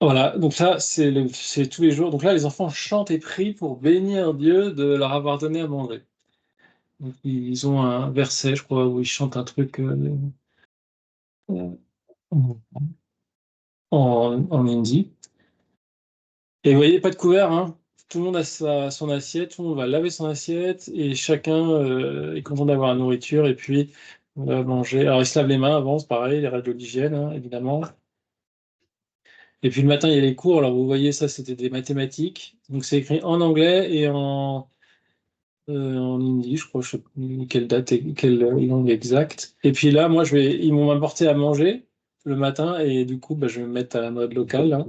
Voilà, donc là, c'est tous les jours. Donc là, les enfants chantent et prient pour bénir Dieu de leur avoir donné à manger. Donc, ils ont un verset, je crois, où ils chantent un truc en, en hindi. Et vous voyez, pas de couvert, hein. Tout le monde a son assiette, tout le monde va laver son assiette et chacun est content d'avoir la nourriture et puis on va manger. Alors, ils se lavent les mains avant, c'est pareil, les règles d'hygiène, hein, évidemment. Et puis le matin, il y a les cours. Alors, vous voyez, ça, c'était des mathématiques. Donc, c'est écrit en anglais et en hindi, je crois, je sais plus quelle date et quelle langue exacte. Et puis là, moi, ils m'ont apporté à manger le matin et du coup, bah, je vais me mettre à la mode locale, là.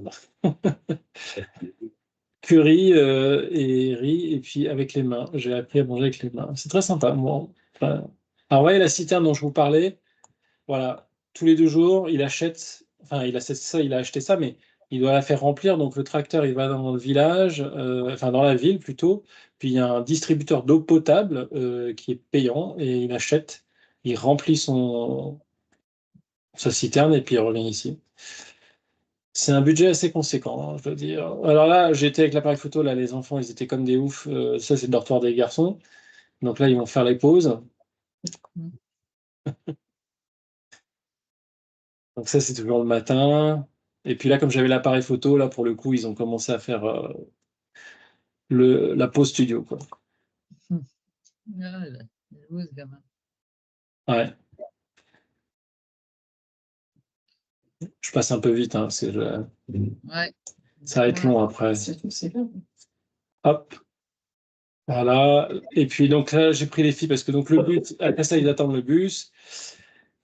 Curry et riz, et puis avec les mains. J'ai appris à manger avec les mains. C'est très sympa, moi. Enfin, alors, ouais, la citerne dont je vous parlais, voilà, tous les 2 jours, il a acheté ça, mais il doit la faire remplir. Donc, le tracteur, il va dans le village, enfin, dans la ville plutôt. Puis, il y a un distributeur d'eau potable qui est payant et il achète, il remplit sa citerne et puis il revient ici. C'est un budget assez conséquent, hein, je dois dire. Alors là, j'étais avec l'appareil photo, là, les enfants, ils étaient comme des oufs. Ça, c'est le dortoir des garçons. Donc là, ils vont faire les pauses. Donc ça, c'est toujours le matin. Et puis là, comme j'avais l'appareil photo, là, pour le coup, ils ont commencé à faire la pause studio, quoi. Ah, il est beau, ce gamin. Ouais. Je passe un peu vite, hein, Ouais. ça va être Ouais. long après. Hop. Voilà. Et puis donc là, j'ai pris les filles parce que donc le but, après ça, ils attendent le bus.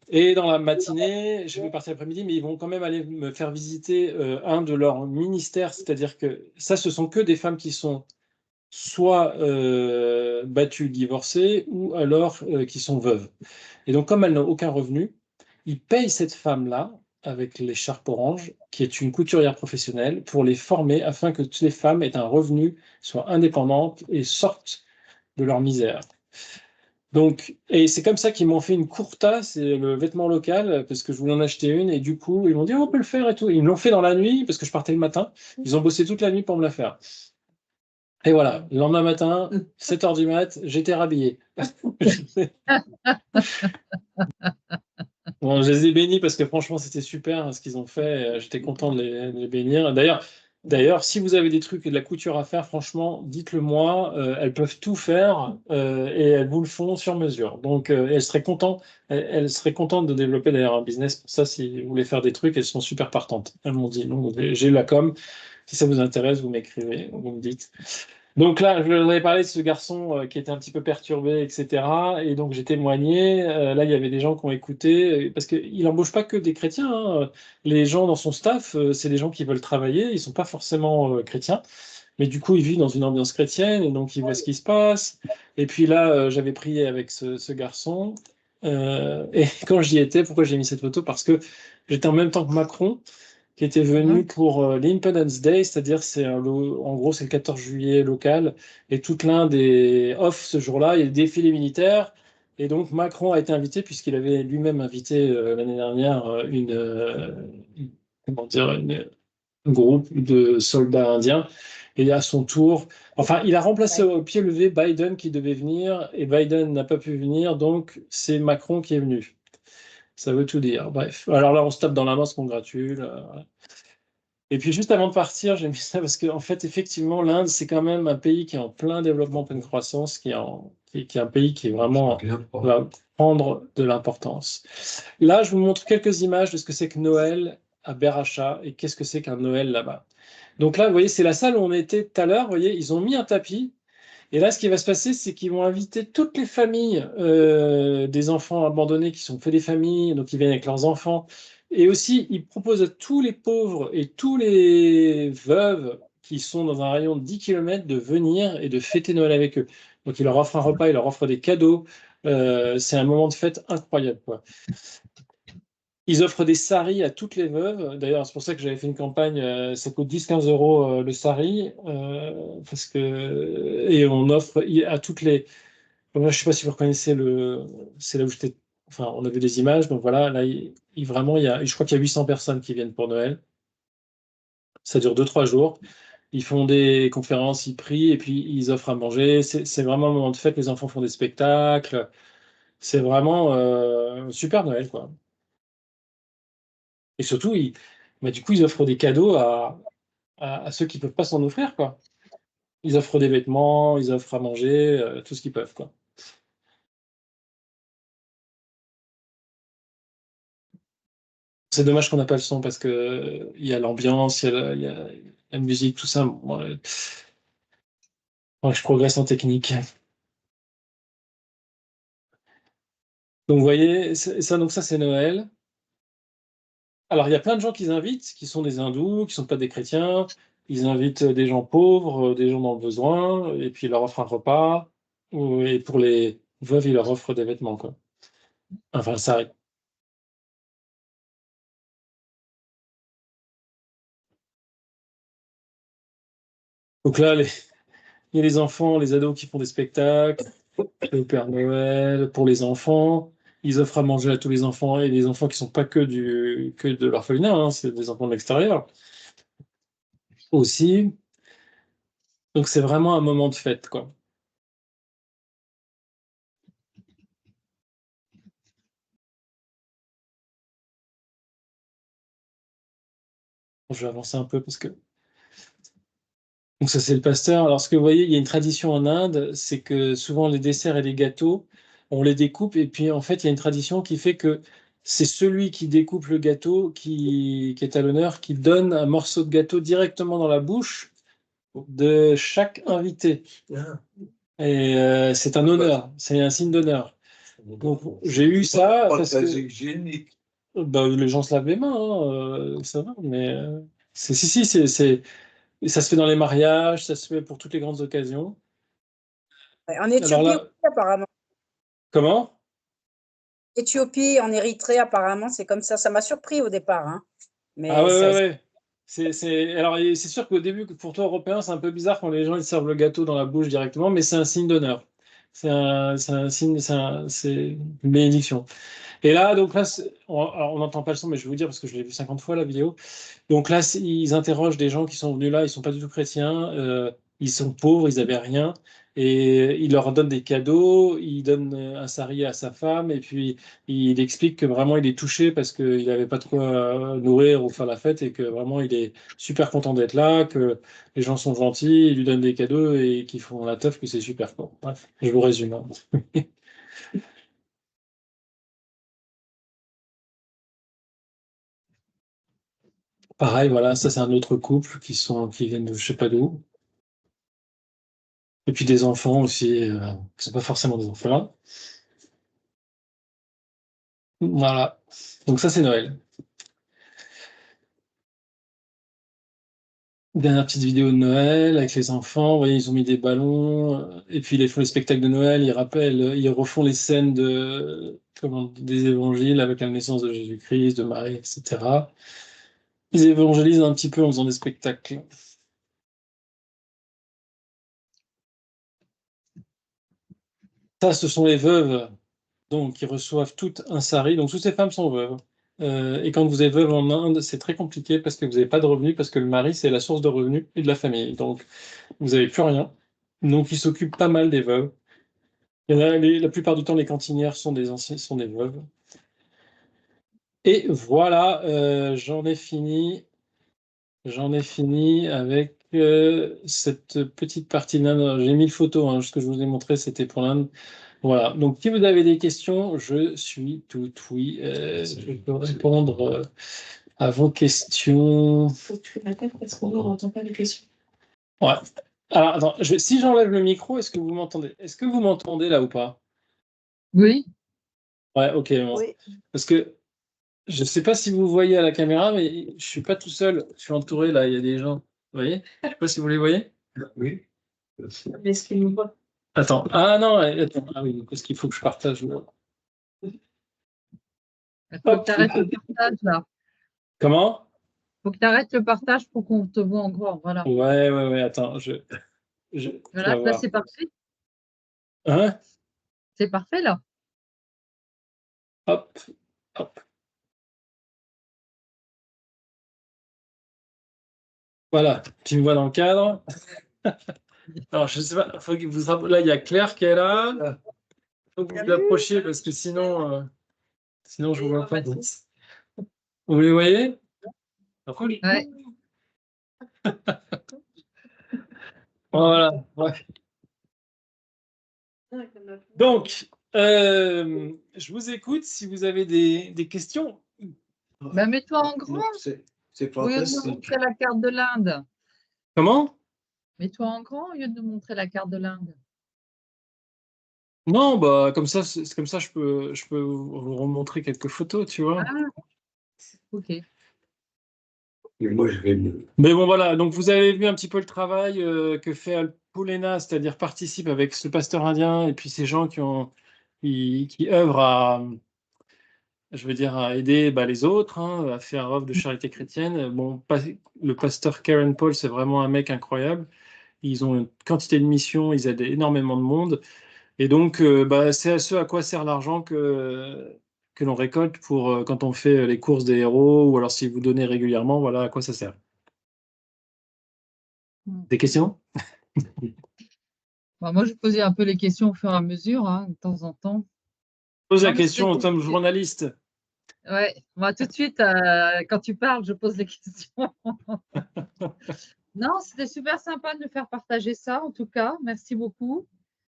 Et dans la matinée, je vais partir l'après-midi, mais ils vont quand même aller me faire visiter un de leurs ministères, c'est-à-dire que ça, ce sont que des femmes qui sont soit battues, divorcées, ou alors qui sont veuves. Et donc, comme elles n'ont aucun revenu, ils payent cette femme-là avec l'écharpe orange, qui est une couturière professionnelle, pour les former afin que toutes les femmes aient un revenu, soient indépendantes et sortent de leur misère. Donc, et c'est comme ça qu'ils m'ont fait une kurta, c'est le vêtement local, parce que je voulais en acheter une, et du coup, ils m'ont dit, oh, on peut le faire et tout. Ils me l'ont fait dans la nuit, parce que je partais le matin. Ils ont bossé toute la nuit pour me la faire. Et voilà, le lendemain matin, 7h du mat, j'étais rhabillé. Bon, je les ai bénis parce que franchement, c'était super hein, ce qu'ils ont fait. J'étais content de les bénir. D'ailleurs, si vous avez des trucs et de la couture à faire, franchement, dites-le moi. Elles peuvent tout faire et elles vous le font sur mesure. Donc, elles seraient contentes de développer d'ailleurs un business pour ça. Si vous voulez faire des trucs, elles sont super partantes. Elles m'ont dit, non, j'ai la com. Si ça vous intéresse, vous m'écrivez, vous me dites. Donc là, je vous avais parlé de ce garçon qui était un petit peu perturbé, etc. Et donc j'ai témoigné. Là, il y avait des gens qui ont écouté, parce qu'il n'embauche pas que des chrétiens, hein. Les gens dans son staff, c'est des gens qui veulent travailler. Ils ne sont pas forcément chrétiens, mais du coup, ils vivent dans une ambiance chrétienne et donc ils voient ce qui se passe. Et puis là, j'avais prié avec ce garçon. Et quand j'y étais, pourquoi j'ai mis cette photo? Parce que j'étais en même temps que Macron qui était venu pour l'Independence Day, c'est-à-dire en gros c'est le 14 juillet local, et toute l'Inde est off ce jour-là, il y a des défilés militaires, et donc Macron a été invité puisqu'il avait lui-même invité l'année dernière comment dire, un groupe de soldats indiens, et à son tour, enfin il a remplacé au pied levé Biden qui devait venir, et Biden n'a pas pu venir, donc c'est Macron qui est venu. Ça veut tout dire. Bref. Alors là, on se tape dans la main, on se congratule. Et puis juste avant de partir, j'ai mis ça parce qu'en fait, effectivement, l'Inde, c'est quand même un pays qui est en plein développement, pleine croissance, qui est un pays qui est vraiment va prendre de l'importance. Là, je vous montre quelques images de ce que c'est que Noël à Beracha et qu'est-ce que c'est qu'un Noël là-bas. Donc là, vous voyez, c'est la salle où on était tout à l'heure. Vous voyez, ils ont mis un tapis. Et là, ce qui va se passer, c'est qu'ils vont inviter toutes les familles des enfants abandonnés qui sont que des familles, donc ils viennent avec leurs enfants. Et aussi, ils proposent à tous les pauvres et tous les veuves qui sont dans un rayon de 10 km de venir et de fêter Noël avec eux. Donc, ils leur offrent un repas, ils leur offrent des cadeaux. C'est un moment de fête incroyable, quoi. Ils offrent des saris à toutes les veuves. D'ailleurs, c'est pour ça que j'avais fait une campagne. Ça coûte 10-15 euros le sari. Parce que... Et on offre à toutes les. Je ne sais pas si vous reconnaissez le. C'est là où j'étais. Enfin, on a vu des images. Donc voilà, là, vraiment, je crois qu'il y a 800 personnes qui viennent pour Noël. Ça dure 2-3 jours. Ils font des conférences, ils prient et puis ils offrent à manger. C'est vraiment un moment de fête. Les enfants font des spectacles. C'est vraiment super Noël, quoi. Et surtout, du coup, ils offrent des cadeaux à ceux qui ne peuvent pas s'en offrir, quoi. Ils offrent des vêtements, ils offrent à manger, tout ce qu'ils peuvent, quoi. C'est dommage qu'on n'a pas le son parce que il y a l'ambiance, il y a la musique, tout ça. Moi, je progresse en technique. Donc, vous voyez, donc ça, c'est Noël. Alors, il y a plein de gens qu'ils invitent, qui sont des hindous, qui ne sont pas des chrétiens. Ils invitent des gens pauvres, des gens dans le besoin, et puis ils leur offrent un repas. Et pour les veuves, ils leur offrent des vêtements, quoi. Enfin, ça arrive. Donc là, il y a les enfants, les ados qui font des spectacles, le Père Noël, pour les enfants. Ils offrent à manger à tous les enfants, et les enfants qui ne sont pas que de l'orphelinat, hein, c'est des enfants de l'extérieur aussi. Donc c'est vraiment un moment de fête, quoi. Je vais avancer un peu parce que... Donc ça, c'est le pasteur. Alors, ce que vous voyez, il y a une tradition en Inde, c'est que souvent les desserts et les gâteaux, on les découpe, et puis en fait, il y a une tradition qui fait que c'est celui qui découpe le gâteau qui est à l'honneur, qui donne un morceau de gâteau directement dans la bouche de chaque invité. Et c'est un honneur, c'est un signe d'honneur. Donc, j'ai eu ça parce que les gens se lavent les mains, hein, ça va, mais ça se fait dans les mariages, ça se fait pour toutes les grandes occasions. En Alors Éthiopie là, aussi, apparemment. comment? Éthiopie, en Érythrée, apparemment, c'est comme ça. Ça m'a surpris au départ, hein. Ah Mais ouais, ça, ouais, ouais. Alors, c'est sûr qu'au début, pour toi, Européen, c'est un peu bizarre quand les gens ils servent le gâteau dans la bouche directement, mais c'est un signe d'honneur. C'est un signe, c'est une bénédiction. Et là, donc là, alors, on n'entend pas le son, mais je vais vous dire parce que je l'ai vu 50 fois la vidéo. Donc là, ils interrogent des gens qui sont venus là, ils sont pas du tout chrétiens, ils sont pauvres, ils avaient rien, et ils leur donnent des cadeaux, ils donnent un sari à sa femme, et puis il explique que vraiment il est touché parce qu'il n'avait pas de quoi nourrir ou faire la fête, et que vraiment il est super content d'être là, que les gens sont gentils, ils lui donnent des cadeaux et qu'ils font la teuf, que c'est super. Bon, bref, je vous résume, hein. Pareil, voilà, ça c'est un autre couple qui viennent de je sais pas d'où. Et puis des enfants aussi, qui ne sont pas forcément des orphelins. Voilà. Donc ça, c'est Noël. Dernière petite vidéo de Noël avec les enfants. Vous voyez, ils ont mis des ballons. Et puis, ils font les spectacles de Noël. Ils rappellent, ils refont les scènes des évangiles avec la naissance de Jésus-Christ, de Marie, etc. Ils évangélisent un petit peu en faisant des spectacles. Ça, ce sont les veuves, donc, qui reçoivent toutes un sari. Donc, toutes ces femmes sont veuves. Et quand vous êtes veuve en Inde, c'est très compliqué parce que vous n'avez pas de revenus, parce que le mari, c'est la source de revenus et de la famille. Donc, vous n'avez plus rien. Donc, il s'occupe pas mal des veuves. Il y en a, la plupart du temps, les cantinières sont des anciens, sont des veuves. Et voilà, j'en ai fini. J'en ai fini avec cette petite partie d'Inde. J'ai mis le photo, hein, ce que je vous ai montré, c'était pour l'Inde. Voilà. Donc, si vous avez des questions, je suis tout oui. Je peux répondre à vos questions. Faut que tu répètes parce qu'on n'entend pas les questions. Ouais. Alors, attends, si j'enlève le micro, est-ce que vous m'entendez? Est-ce que vous m'entendez là ou pas? Oui. Ouais, ok. Bon. Oui. Parce que je ne sais pas si vous voyez à la caméra, mais je ne suis pas tout seul. Je suis entouré là, il y a des gens. Vous voyez? Je ne sais pas si vous les voyez. Oui. Est-ce qu'il nous voit? Attends. Ah non, attends. Ah oui, parce qu'il faut que je partage. Il faut que tu arrêtes le partage là. Comment? Il faut que tu arrêtes le partage pour qu'on te voit en grand. Voilà. Ouais, attends, tu Voilà, vas là, voir. c'est parfait. Hein? C'est parfait là. Hop, hop. Voilà, tu me vois dans le cadre. Alors, je sais pas, faut que vous... là, il y a Claire qui est là. Il faut que vous vous approchiez parce que sinon je ne vous vois pas. Vous les voyez? Ouais. Voilà. Ouais. Donc, je vous écoute si vous avez des questions. Bah, mets-toi en grand. C'est Au lieu de nous montrer la carte de l'Inde. Comment? Mets-toi en grand au lieu de nous montrer la carte de l'Inde. Non, bah comme ça, c'est comme ça, je peux vous remontrer quelques photos, tu vois. Ah, ok. Et moi, je vais me... Mais bon, voilà. Donc, vous avez vu un petit peu le travail que fait Alpulena, c'est-à-dire participe avec ce pasteur indien et puis ces gens qui œuvrent je veux dire, à aider les autres, hein, à faire œuvre de charité chrétienne. Bon, le pasteur Karen Paul, c'est vraiment un mec incroyable. Ils ont une quantité de missions, ils aident énormément de monde. Et donc, c'est à ce à quoi sert l'argent que l'on récolte pour quand on fait les courses des héros, ou alors si vous donnez régulièrement, voilà à quoi ça sert. Des questions? Bah, moi, je posais un peu les questions au fur et à mesure, hein, de temps en temps. Pose la Non, mais question en tant que journaliste. ouais, moi, tout de suite, quand tu parles, je pose les questions. Non, c'était super sympa de me faire partager ça, en tout cas. Merci beaucoup.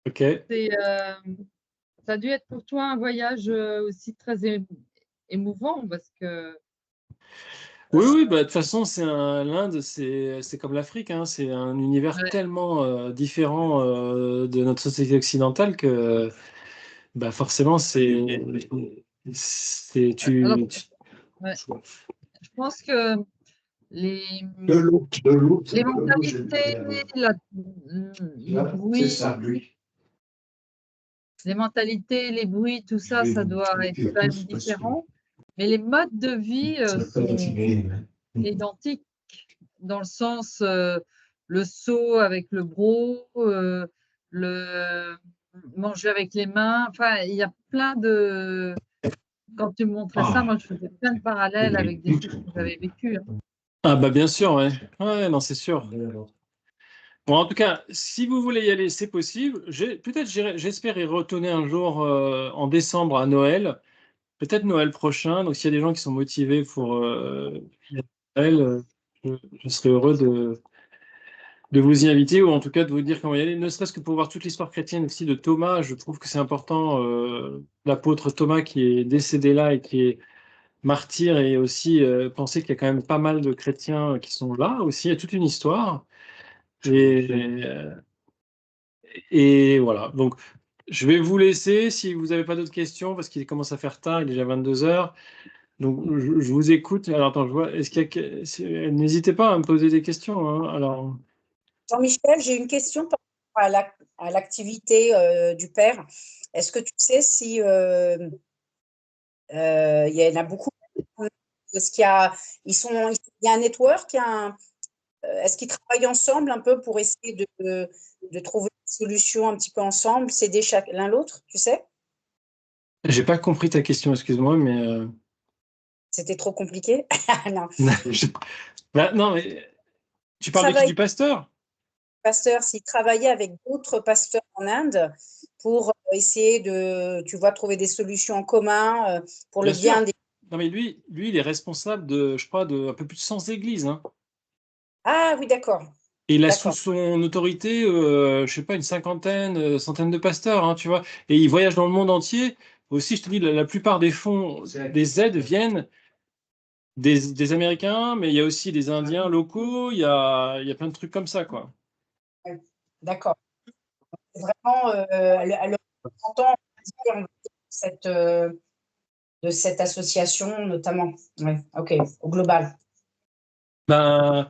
Ok. Ça a dû être pour toi un voyage aussi très émouvant parce que Oui, de toute façon, l'Inde, c'est comme l'Afrique, hein, c'est un univers ouais. tellement différent de notre société occidentale que forcément, c'est Alors, tu, ouais. Je pense que les, De l'eau, les de l'eau, mentalités, le c'est bruit, ça, lui. les mentalités, les bruits, tout ça, ça doit être quand même différent. Mais les modes de vie sont identiques dans le sens le seau avec le broc, le manger avec les mains. Enfin, il y a plein de. Quand tu me montrais ça, moi, je faisais plein de parallèles avec des choses que j'avais vécues. Hein. Ah bien sûr, ouais. Ouais, non, c'est sûr. Bon, en tout cas, si vous voulez y aller, c'est possible. J'espère y retourner un jour en décembre à Noël, peut-être Noël prochain. Donc, s'il y a des gens qui sont motivés pour Noël, je serais heureux de vous y inviter ou en tout cas de vous dire comment y aller, ne serait-ce que pour voir toute l'histoire chrétienne aussi de Thomas. Je trouve que c'est important, l'apôtre Thomas qui est décédé là et qui est martyr, et aussi penser qu'il y a quand même pas mal de chrétiens qui sont là aussi. Il y a toute une histoire. Et, et voilà. Donc, je vais vous laisser si vous n'avez pas d'autres questions parce qu'il commence à faire tard, il est déjà 22 heures. Donc, je vous écoute. Alors, attends, je vois. N'hésitez pas à me poser des questions. Hein. Alors. Jean-Michel, j'ai une question par rapport à l'activité du père. Est-ce que tu sais si il y en a beaucoup? Est-ce qu'il y a, il y a un network, est-ce qu'ils travaillent ensemble un peu pour essayer de trouver une solution un petit peu ensemble, s'aider l'un l'autre, tu sais? J'ai pas compris ta question, excuse-moi, mais. C'était trop compliqué? Non. Non, mais tu parles de qui? Travailler, Du pasteur? pasteur, s'il travaillait avec d'autres pasteurs en Inde pour essayer de, tu vois, trouver des solutions en commun pour le Bien bien sûr. des. Non, mais lui, il est responsable de, je crois, de un peu plus de 100 églises. Hein. Ah oui, d'accord. Et il a sous D'accord. son autorité, je sais pas, une cinquantaine, centaine de pasteurs, hein, tu vois. Et il voyage dans le monde entier. Aussi, je te dis, la plupart des fonds, des aides viennent des Américains, mais il y a aussi des Indiens locaux. Il y a plein de trucs comme ça, quoi. D'accord. C'est vraiment le représentant cette, de cette association, notamment. Ouais, ok, au global. Ben,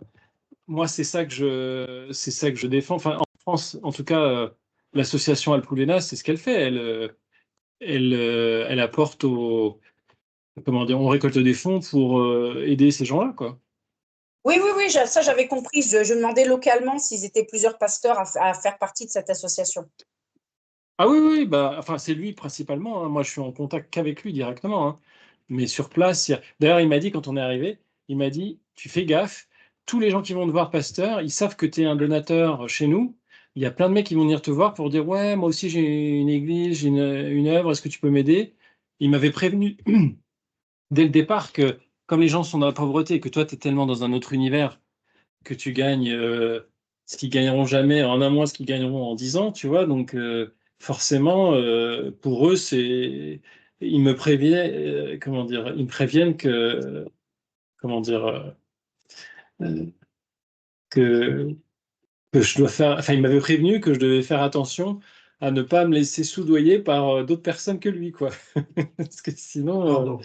moi, c'est ça que je défends. Enfin, en France, en tout cas, l'association Alpulena, c'est ce qu'elle fait. Elle apporte comment dire, on récolte des fonds pour aider ces gens-là, quoi. Oui, ça j'avais compris. Je demandais localement s'ils étaient plusieurs pasteurs à faire partie de cette association. Ah oui, oui, bah, enfin, c'est lui principalement, hein. Moi, je suis en contact qu'avec lui directement, hein. Mais sur place, d'ailleurs, il m'a dit, quand on est arrivé, il m'a dit, tu fais gaffe, tous les gens qui vont te voir, pasteur, ils savent que tu es un donateur chez nous. Il y a plein de mecs qui vont venir te voir pour dire, ouais, moi aussi, j'ai une église, j'ai une œuvre, est-ce que tu peux m'aider? Il m'avait prévenu dès le départ que, comme les gens sont dans la pauvreté et que toi, tu es tellement dans un autre univers, que tu gagnes ce qu'ils gagneront jamais en un mois, ce qu'ils gagneront en 10 ans, tu vois. Donc, forcément, pour eux, ils me préviennent, comment dire, ils me préviennent que, comment dire, euh, que, que je dois faire, enfin, ils m'avaient prévenu que je devais faire attention à ne pas me laisser soudoyer par d'autres personnes que lui, quoi. Parce que sinon,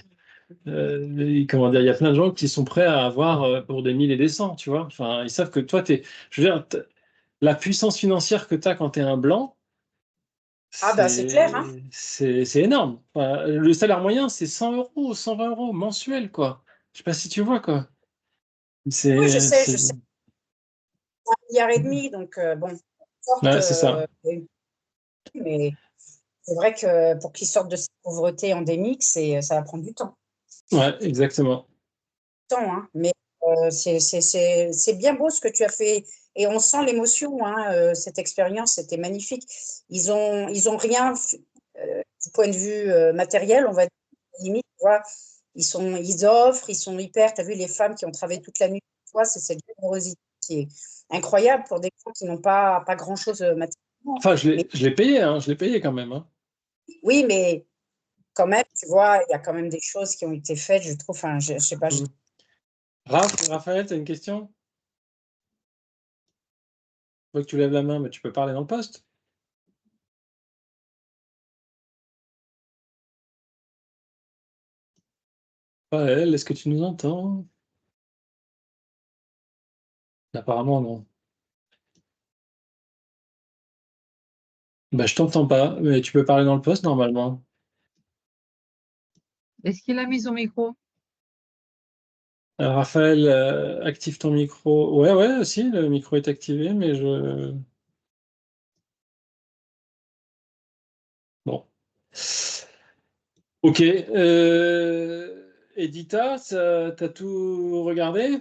comment dire, il y a plein de gens qui sont prêts à avoir pour des mille et des cents, tu vois. Enfin, ils savent que toi, je veux dire, la puissance financière que tu as quand tu es un blanc, Ah ben c'est clair, hein. c'est énorme. Enfin, le salaire moyen, c'est 100 euros, 120 euros mensuel, quoi. Je sais pas si tu vois, quoi. Oui, je C'est, sais, c'est... 1,5 milliard, donc bon, sorte, Ouais, c'est ça. mais c'est vrai que pour qu'ils sortent de cette pauvreté endémique, ça va prendre du temps. Ouais, exactement. Hein. Mais c'est bien beau ce que tu as fait et on sent l'émotion. Hein, cette expérience, c'était magnifique. Ils ont rien du point de vue matériel, on va dire, limite, tu vois. Ils offrent, ils sont hyper. Tu as vu les femmes qui ont travaillé toute la nuit pour toi, c'est cette générosité qui est incroyable pour des gens qui n'ont pas grand-chose matériellement. Enfin, Mais je l'ai payé, hein, je l'ai payé quand même, hein. oui, mais quand même, tu vois, il y a quand même des choses qui ont été faites, je trouve. Enfin, je sais pas. Raphaël, tu as une question? Je vois que tu lèves la main, mais tu peux parler dans le poste. Raphaël, est-ce que tu nous entends? Apparemment, non. Bah, je t'entends pas, mais tu peux parler dans le poste normalement. Est-ce qu'il a mis son micro? Raphaël, active ton micro. Ouais, ouais, aussi, le micro est activé, mais Bon. Ok. Edita, t'as tout regardé?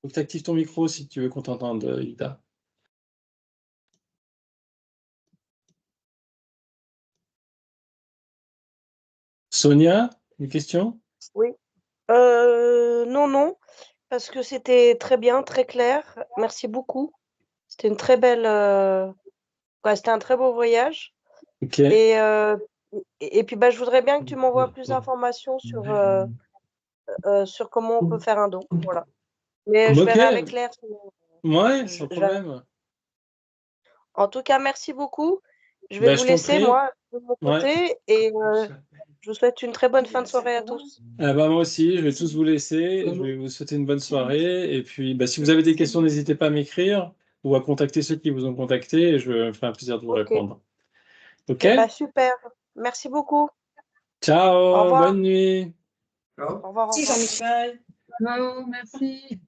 Faut que tu actives ton micro si tu veux qu'on t'entende, Edita. Sonia, une question? Oui. Non, non, parce que c'était très bien, très clair. Merci beaucoup. C'était une très belle, ouais, c'était un très beau voyage. Ok. Et puis, bah, je voudrais bien que tu m'envoies plus d'informations sur comment on peut faire un don. Voilà. Mais je Ok. verrai avec Claire. Ouais, Je- sans je verrai. problème. En tout cas, merci beaucoup. Je vais Bah, vous je t'en laisser, prie. moi, de mon Ouais. côté, et je vous souhaite une très bonne fin de soirée à tous. Ah bah, moi aussi, je vais tous vous laisser. Je vais vous souhaiter une bonne soirée. Et puis, bah, si vous avez des questions, n'hésitez pas à m'écrire ou à contacter ceux qui vous ont contacté. Et je me ferai un plaisir de vous Ok. répondre. Ok? Eh ben, super. Merci beaucoup. Au Ciao, revoir. bonne nuit. Au revoir. Au Si, revoir. Jean-Michel. Ciao, merci.